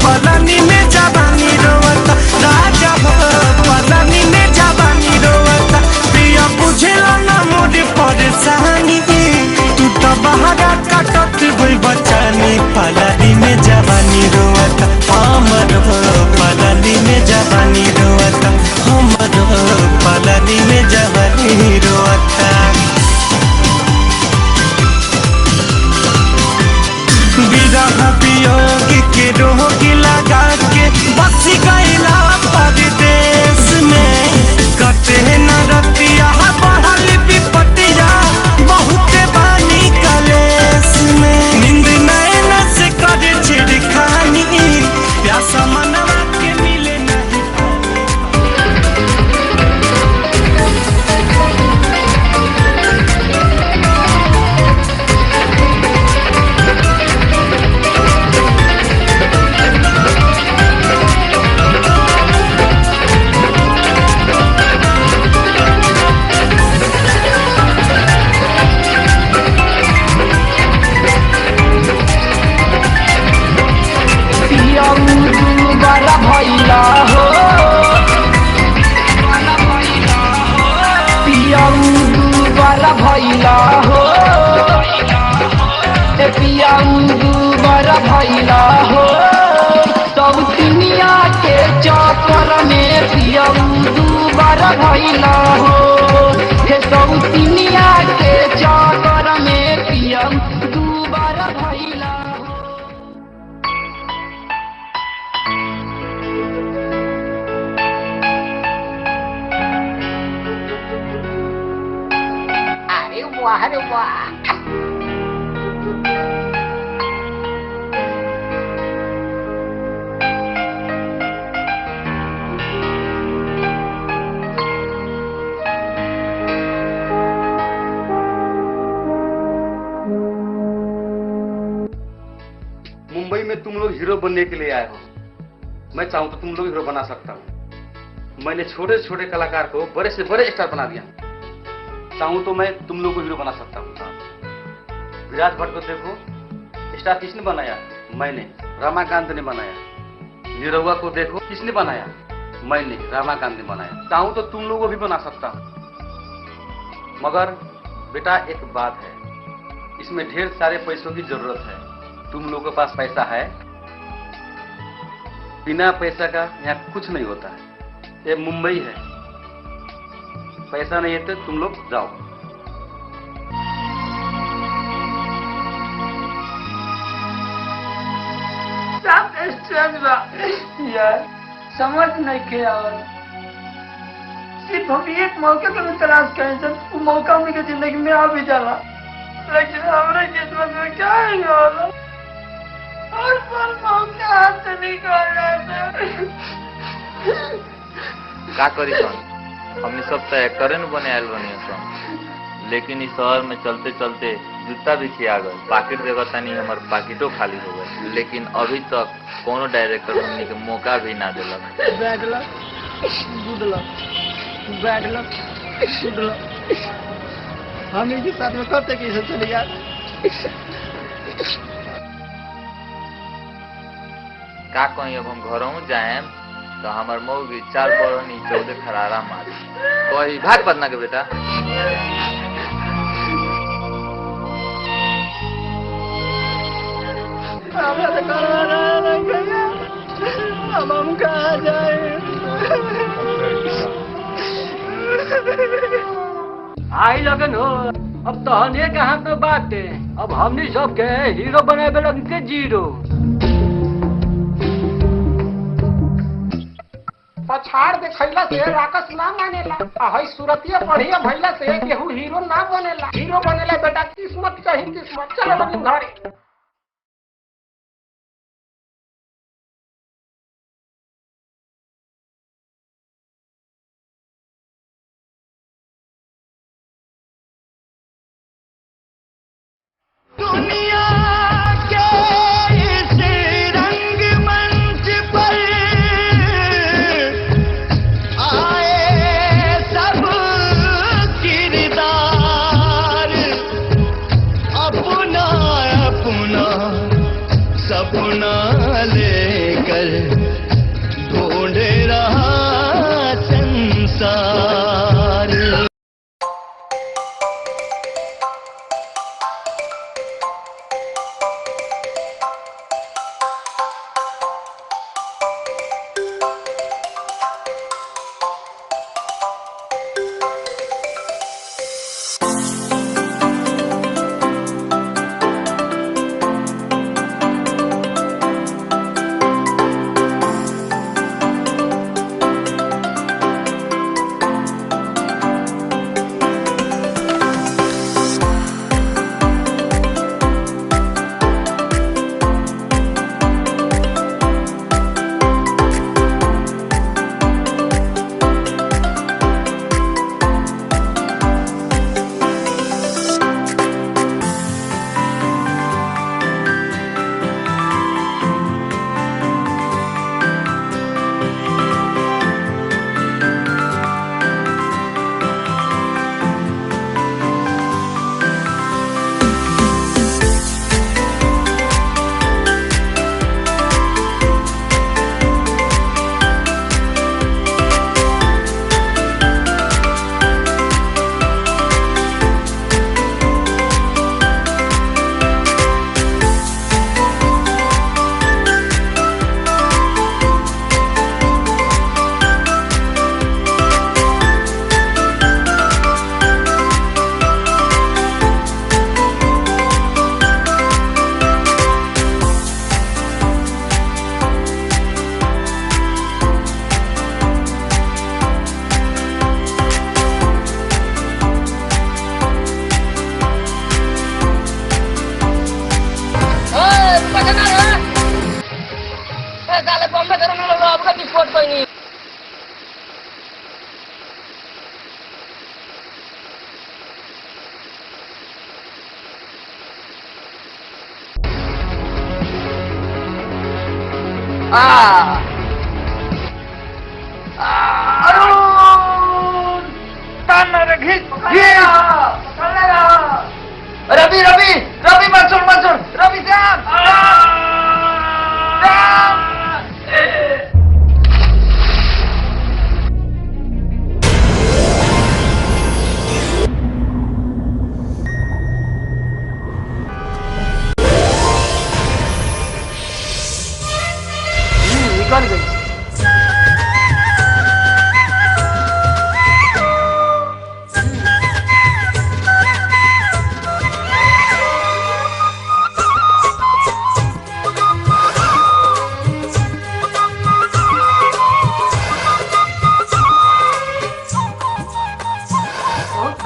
R: पलानी में जवानी रोवता, राजा हो पलानी में जवानी रोवता। प्रिया बुझेला ना मोर परेशानी, तू तो बहारा काटत हुई बचानी, पलानी में जवानी रोवता, हमरो पलानी में जवानी रोवता। पियाऊ दुबारा भैला हो ए पियाऊ दुबारा भैला हो सब दुनिया के चक्कर में पियाऊ दुबारा भैला हो हे सब दुनिया के चक्कर में पियाऊ दुबारा भैला
S: अरे वाह रे वाह।
E: मुंबई में तुम लोग हीरो बनने के लिए आए हो। मैं चाहूं तो तुम लोग हीरो बना सकता हूं। मैंने छोटे छोटे कलाकार को बड़े से बड़े स्टार बना दिया। चाहूं तो मैं तुम लोग को हीरो बना सकता हूं। विराट भट्ट को देखो, स्टार किसने बनाया? मैंने। रमाकांत ने बनाया। निरहुआ को देखो, किसने बनाया? मैंने। रमाकांत ने बनाया। चाहूं तो तुम लोग को भी बना सकता हूं। मगर बेटा एक बात है, इसमें ढेर सारे पैसों की जरूरत है। तुम लोगों के पास पैसा है? बिना पैसा का यहाँ कुछ नहीं होता है। ये मुंबई है, पैसा नहीं है तो तुम लोग जाओ।
C: यार समझ नहीं के यार, सिर्फ हम एक मौके को भी तलाश करें जब वो मौका उनकी जिंदगी में आ भी जाला, लेकिन हमारे किस्मत में क्या है यार, हर पल मौका हाथ से निकल जाते।
J: का करी सन, हमने सब तो एक्टरे न बने आयल बनी सन, लेकिन इस शहर में चलते चलते जूता भी खिया गए। पाकिट देखता नहीं, हमारे पाकिटों खाली हो गए, लेकिन अभी तक कोनो डायरेक्टर बनने के मौका भी ना दिलक।
C: Bad luck, good luck, bad luck, good luck. हम इनके साथ में कब तक ऐसे चले यार?
J: का कहीं अब हम घरों जाए तो हमार मौगी 4 बरनी 14 खरारा मारी कोई भाग पतना के बेटा।
C: अब हम कहाँ जाए? आई लगन हो, अब तो हने के हाथ में बात है। अब हमने सब के हीरो बने लगन के जीरो।
K: पछाड़ देखैला से राकस ना मानेला, आ हई सूरतिया बढ़िया भइला से केहू हीरो ना बनेला। हीरो बनेला बेटा किस्मत चाहिए, किस्मत। चलो बनी घरे।
R: दुनिया के इस रंगमंच पर आए सब किरदार अपना अपना
J: रवि रवि रवि मत छोड़ रवि श्याम
C: निकल गई।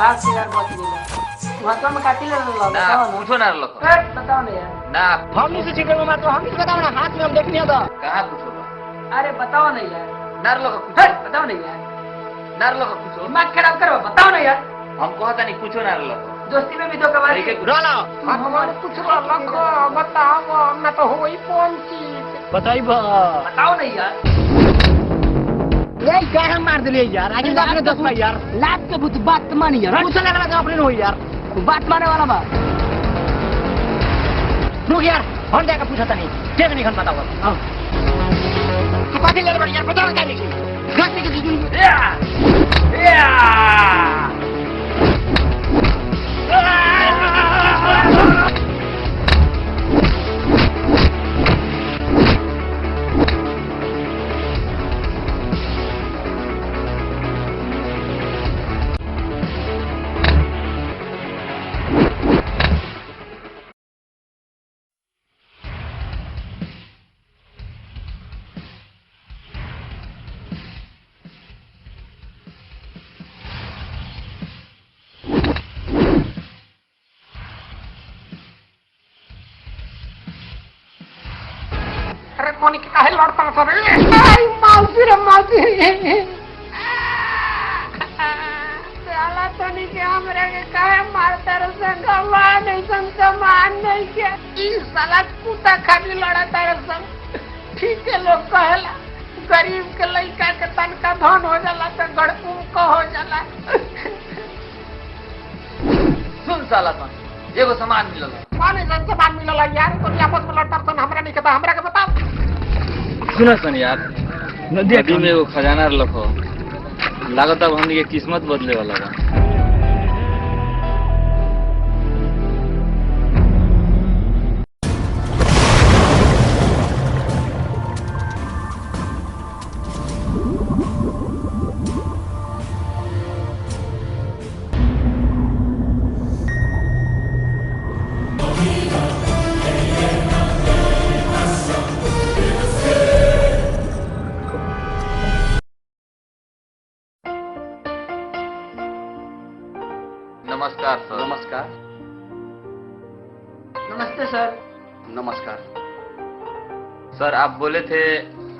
C: बात से यार मत बोलो। मतलब में काटी ले लो
J: ना पूछो ना लो
C: बताओ ना यार।
J: ना
C: हम से चिकन में तो हम बताओ ना हाथ में हम देखने होगा।
J: कहाँ पूछो
C: अरे बताओ ना यार।
J: नार लोग पूछो
C: बताओ ना यार।
J: नार लोग पूछो
C: दिमाग खराब करो बताओ ना यार।
J: हम कहता नहीं पूछो नार लोग
C: दोस्ती में भी धोखाबाजी
K: रोला हमारे कुछ लखो बताओ ना तो होई कौन चीज
C: बताई बताओ नहीं यार।
K: ये क्या हम मार दिले यार आगे आपने दस भाई यार
C: लात के भूत बात मानी यार।
K: पूछने लगा अपने हो यार
C: बात माने वाला बा।
K: रुक यार हम जाकर पूछा था नहीं क्या नहीं खन बताओ हां तू काफी ले यार बताओ क्या लिखी घाटने की चीज या अरे कौन की काहे लड़ता है रे आई मौसी रे मौसी साला तो नहीं के हमरे के काहे मारता रे संग मान नहीं संग मान नहीं के ई साला कुत्ता खाली लड़ता रे संग ठीक है लोग कहेला गरीब के लइका के तन का धन हो जाला तो गड़कू को हो जाला
J: सुन साला सन एगो सामान मिलल
K: माने जन सामान मिलल यार तो आपस में लड़ता सन हमरा नहीं कहता हमरा के बताओ
J: सुनो सन यार नदी में एगो खजाना रखो लागत अब हमनी के किस्मत बदले वाला बा। नमस्कार सर। नमस्कार।
C: नमस्ते सर।
J: नमस्कार सर आप बोले थे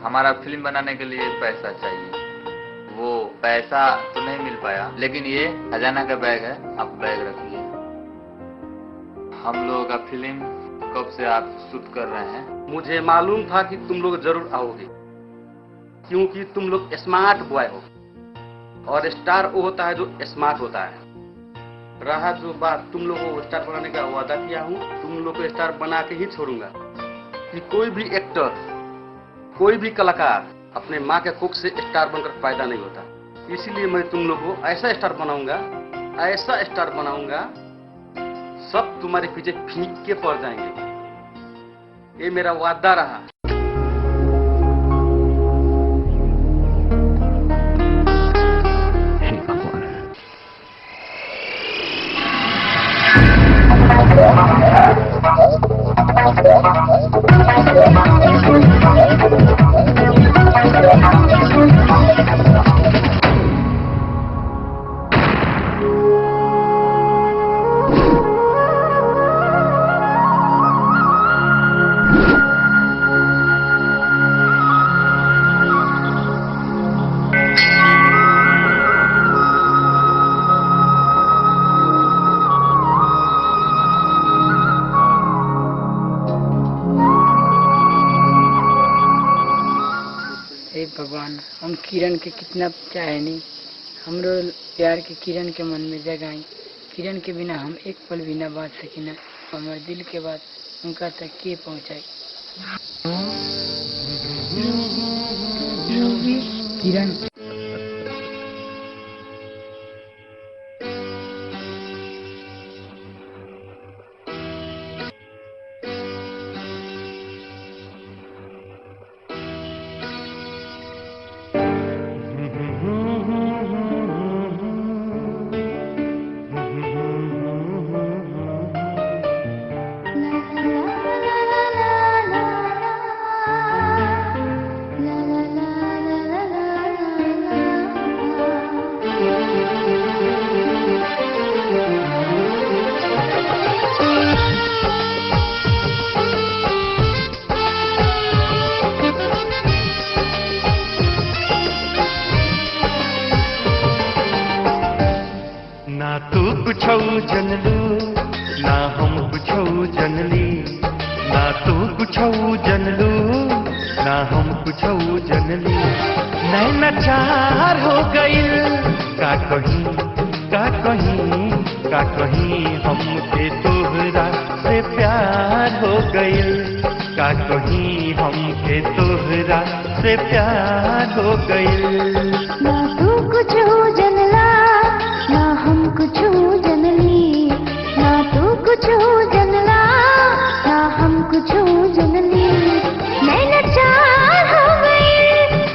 J: हमारा फिल्म बनाने के लिए पैसा चाहिए वो पैसा तो नहीं मिल पाया लेकिन ये खजाना का बैग है आप बैग रखिए। हम लोगों का फिल्म कब से आप शूट कर रहे हैं?
E: मुझे मालूम था कि तुम लोग जरूर आओगे क्योंकि तुम लोग स्मार्ट बॉय हो और स्टार वो होता है जो स्मार्ट होता है। रहा जो बात तुम लोगों को स्टार बनाने का वादा किया हूँ तुम लोग को स्टार बना के ही छोड़ूंगा कि कोई भी एक्टर कोई भी कलाकार अपने माँ के कुक से स्टार बनकर पैदा नहीं होता। इसीलिए मैं तुम लोग को ऐसा स्टार बनाऊंगा सब तुम्हारे पीछे फीके पड़ जाएंगे। ये मेरा वादा रहा।
C: किरण के कितना चाहे नहीं, हमरो प्यार के किरण के मन में जगाई। किरण के बिना हम एक पल भी ना बात सकी ना, हमारे दिल के बात उनका तक के पहुँचाई। किरण
R: ना तू कुछौ जनलू ना हम कुछौ जनली, ना तू कुछौ जनलू ना हम कुछौ जनली। नैना चार हो गइल का कहीं का कहीं का कहीं, हमके तोहरा से प्यार हो गइल का कहीं, हमके तोहरा से प्यार हो गइल।
T: ना तू कुछ हो जनला ना हम कुछ हो जनली, ना तू कुछ हो जनला ना हम कुछ हो जनली। नैना चार हो गए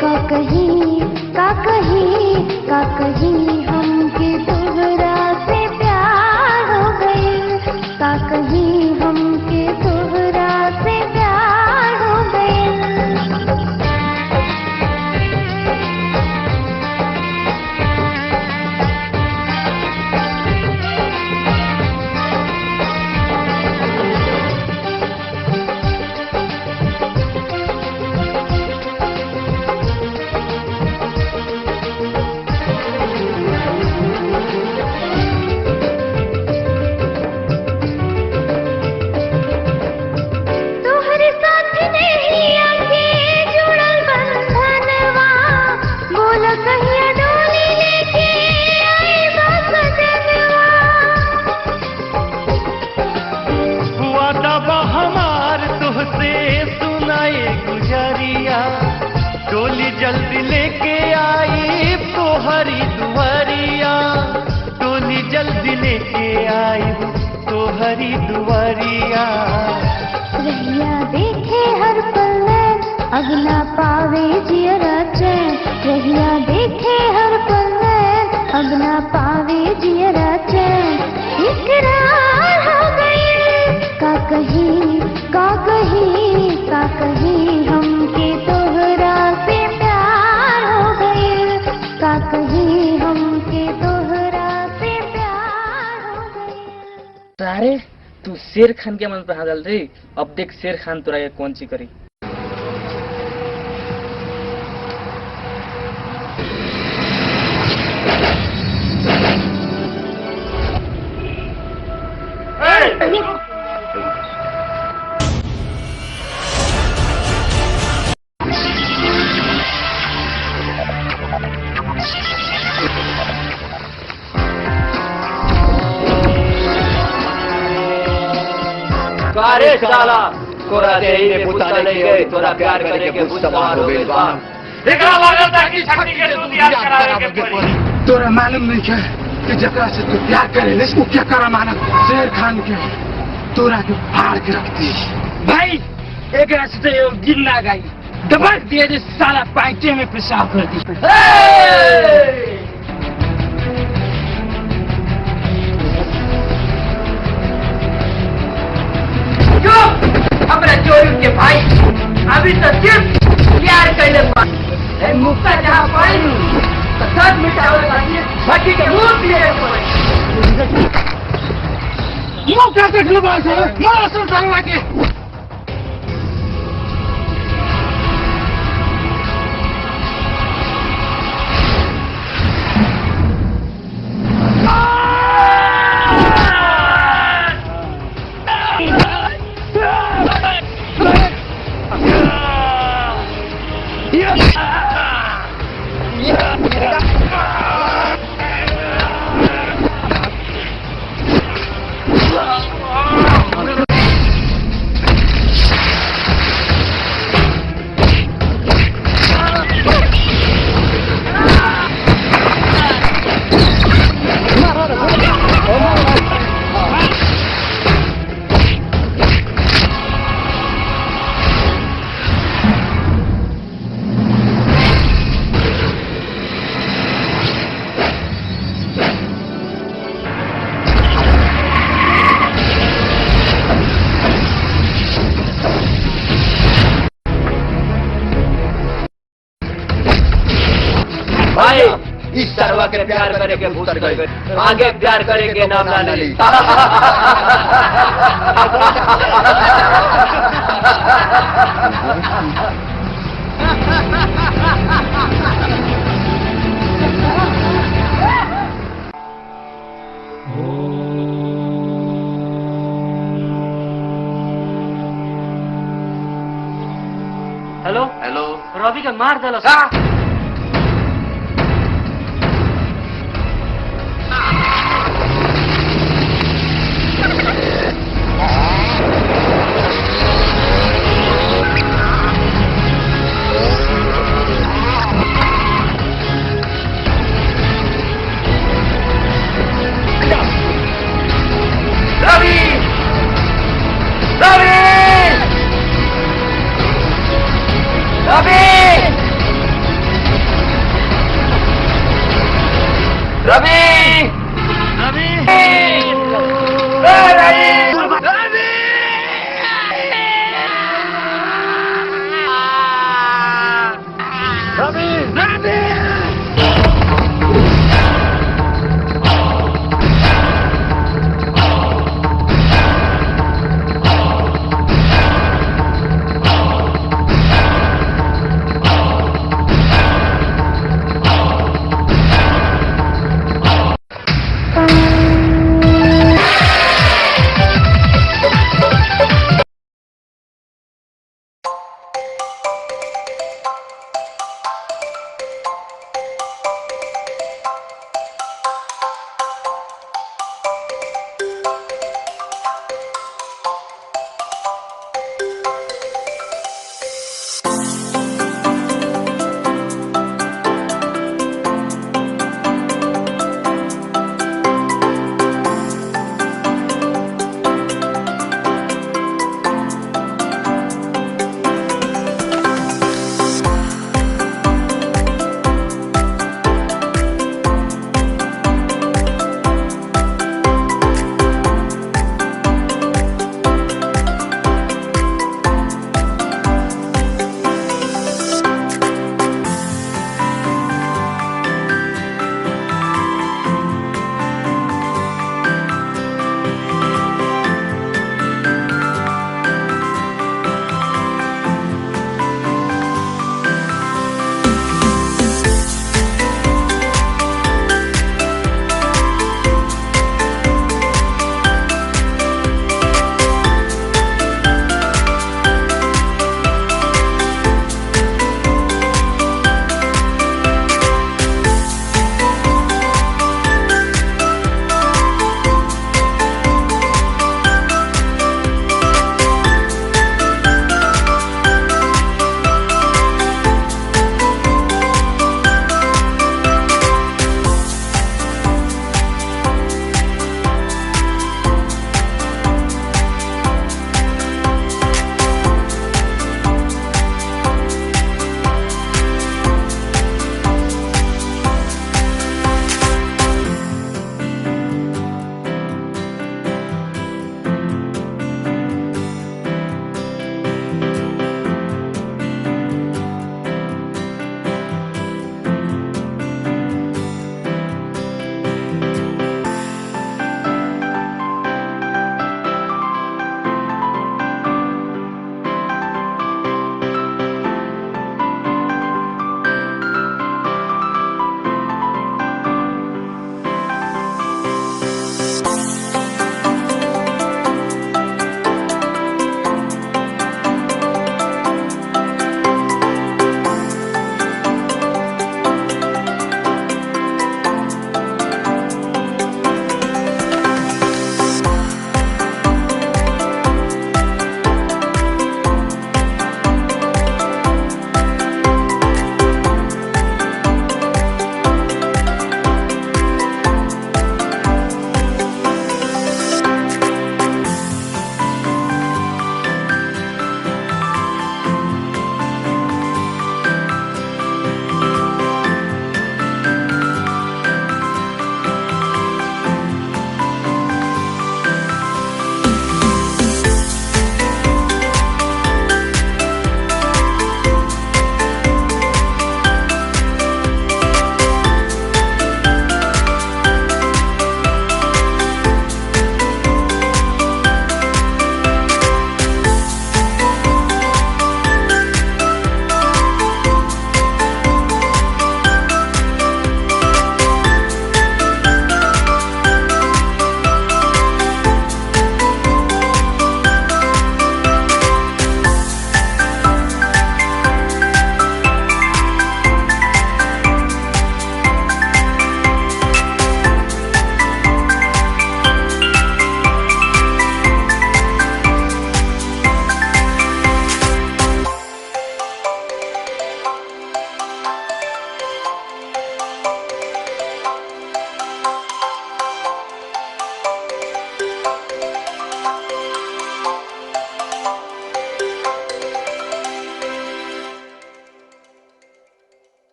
T: का कहीं का कहीं का कहीं, हमके तोहरा से प्यार हो गए का कहीं, हमके तोहरा से प्यार हो गए। तोहरे साथ नहीं आके जुड़ल बंधनवा, बोला कहिया डोली लेके आई सजनवा।
R: वादा बा हमार तुहसे सुनाए गुजरिया, डोली जल्दी लेके आई तोहरी दुआरिया, डोली जल्दी लेके आई तोहरी दुआरिया।
T: रहिया देखे हर पल नैन, अब ना पावे जियरा चैन। रहिया देखे हर पल नैन, अब ना पावे जियरा चैन। इकरार हो गई का कहीं का कहीं का कहीं, हमके तोहरा से प्यार हो गई का कहीं, हमके तोहरा से प्यार हो गई।
J: अरे तू शेर खान के मन पे हाथ डाल रही, अब देख शेर खान तोरा ये कौन सी करी।
C: अरे साला तोरा देही रे पुता नहीं गए, तोरा प्यार करे के भूत सवार हो गइल बा।
K: एकरा लागल था कि शक्ति के दुनिया करावे के पड़ी।
U: तोरा मालूम नहीं है कि जकरा से तू प्यार करे ले, क्या करा मानत शेर खान के तोरा के फाड़ के रखती।
C: भाई एक रास्ते गिन्ना गई दबक दिए जे साला पैंटे में पेशाब कर दी।
H: अपना चोरी के भाई अभी तो सिर्फ प्यार कैले मुक्का जहाँ पाई तो सब मिटावे लगी भट्टी के मुंह पिए
U: मौका देख लो बात है, मारा सुन संगवा के।
A: सरवा के प्यार करे के भूत गए आगे प्यार करे के नाम ना ली
P: हेलो
E: हेलो
P: रवि के मार दिल
A: रवि रवि रवि रवि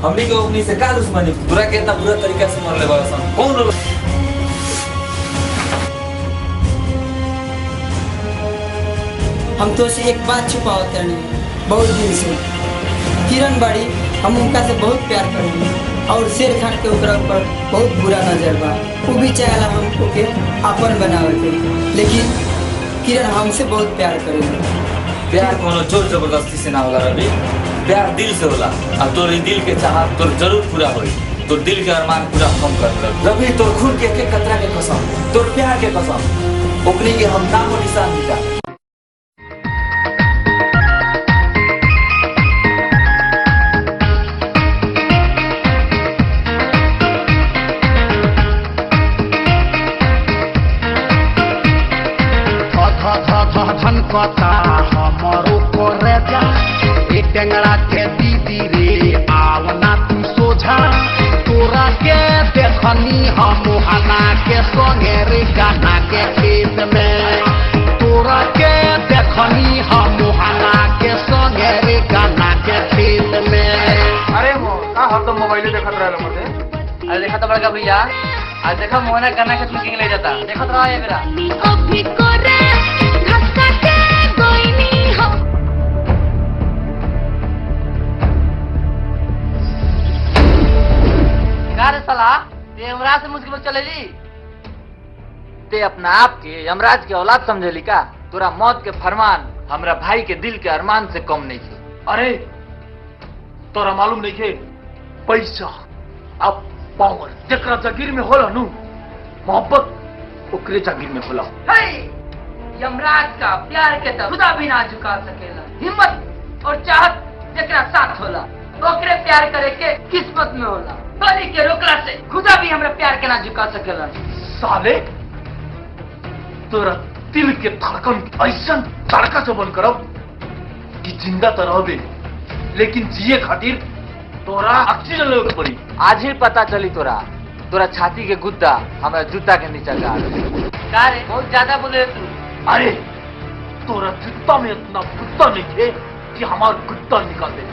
J: हमनी के ओकनी से का दुश्मनी बुरा के इतना बुरा तरीका से मरले बा सन कौन लोग
H: हम तो से एक बात छुपावत नहीं बहुत दिन से किरण बाड़ी हम उनका से बहुत प्यार करेंगे और शेर खान के ऊपर बहुत बुरा नजर बा वो भी चाहेला हमको के अपन बनावे के लेकिन किरण हमसे बहुत प्यार करेगी।
J: प्यार कोनो जोर जबरदस्ती से ना होला रवि, प्यार दिल से होला और तोर दिल के चाहत तोर जरूर पूरा होई। तोर दिल के अरमान पूरा हम कर रवि, तोर खून के एक कतरा के कसम, तोर प्यार के कसम, ओकनी के हम नामो निशान मिटा।
U: धन कथा हमारो करे जा ए टेंगड़ा के दीदी रे आवना तू सोझा तोरा के देखनी हम हना के संगे रे गाना के खेत में तोरा के देखनी हम हना के संगे रे गाना के खेत में।
C: अरे वो का हम तो मोबाइल देखत रहल मते। अरे देखा तो बड़का भैया आज देखा मोहना गाना के शूटिंग ले जाता देखत रहा है मेरा
T: अभी करे धक्का के कोई नहीं हो
N: कार साला ये यमराज से मुश्किल चलेली ते अपना आप के यमराज के औलाद समझेली का तोरा मौत के फरमान हमरा भाई के दिल के अरमान से कम नहीं थे।
K: अरे तोरा मालूम नहीं है पैसा अब पावर जकरा जागीर में होला नु मोहब्बत ओकरे जागीर में होला।
C: यमराज का प्यार के तो खुदा भी ना झुका सकेला, हिम्मत और चाहत जकरा साथ होला ओकरे प्यार करे के किस्मत में होला। बलि के रोकला से खुदा भी हमरा प्यार के ना झुका सकेला।
K: साले तोरा दिल के धड़कन ऐसा धड़का से बंद करब कि जिंदा तो रहबे लेकिन जिए खातिर तोरा ऑक्सीजन लेवे के पड़ी।
N: आज ही पता चली तोरा तोरा छाती के गुद्दा हमरा जूता के नीचे का रे बहुत ज्यादा बोले तू।
K: अरे तोरा जूता में इतना गुद्दा नहीं है कि हमार गुद्दा निकाल दे।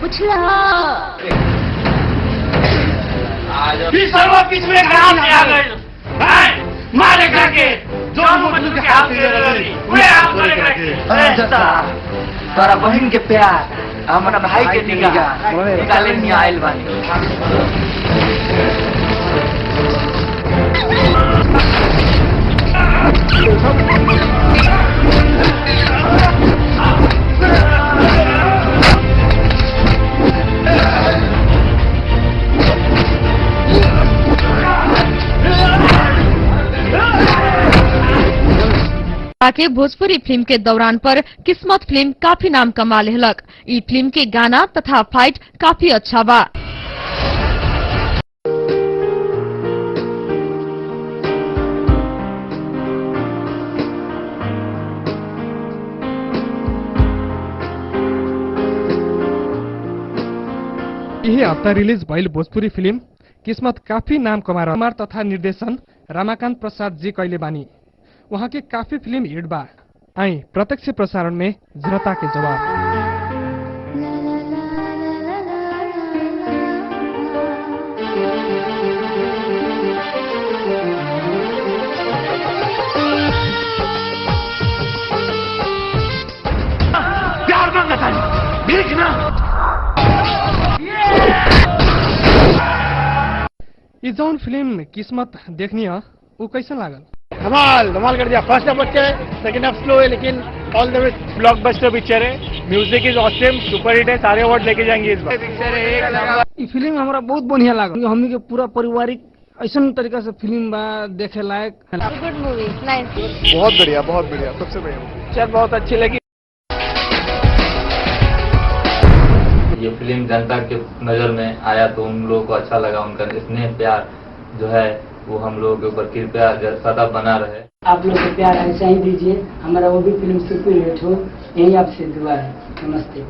T: पुछला
R: बीच में खराब से आ गए मारे करके जो मुझे के हाथ दे रही वे आप मारे करके
C: तोरा बहन के प्यार हमारा भाई के निगाह निकाले नहीं आयल बानी।
O: के भोजपुरी फिल्म के दौरान पर किस्मत फिल्म काफी नाम कमा लेहलक। ई फिल्म के गाना तथा फाइट काफी अच्छा बा।
F: यही हफ्ता रिलीज भइल भोजपुरी फिल्म किस्मत काफी नाम कमाएर कुमार तथा निर्देशन रमाकांत प्रसाद जी कहिले बानी। वहाँ के काफी फिल्म हिट बा। आई प्रत्यक्ष प्रसारण में जनता के जवाब।
R: प्यार मांगा था देखना
F: ये जौन फिल्म किस्मत देखनी है वो कैसा लागल?
K: धमाल कर दिया। फर्स्ट हाफ अच्छा है, सेकंड हाफ स्लो है, लेकिन all the way blockbuster picture है। Music is awesome, super hit है, सारे अवार्ड लेके जाएंगे इस बार।
V: ये फिल्म हमारा बहुत बढ़िया लागल। हमनी के पूरा पारिवारिक ऐसा तरीका से फिल्म बा देखे लायक।
T: Good movie, nice.
K: बहुत बढ़िया, सबसे बढ़िया। चल बहुत अच्छी लगी।
N: ये फिल्म जनता के नजर में आया तो उन लोगों को अच्छा लगा। उनका स्नेह प्यार जो है वो हम लोगों के ऊपर कृपया सदा बना रहे।
H: आप लोग को प्यार ऐसा ही दीजिए, हमारा वो भी फिल्म सुपर हिट हो, यही आपसे दुआ है। नमस्ते।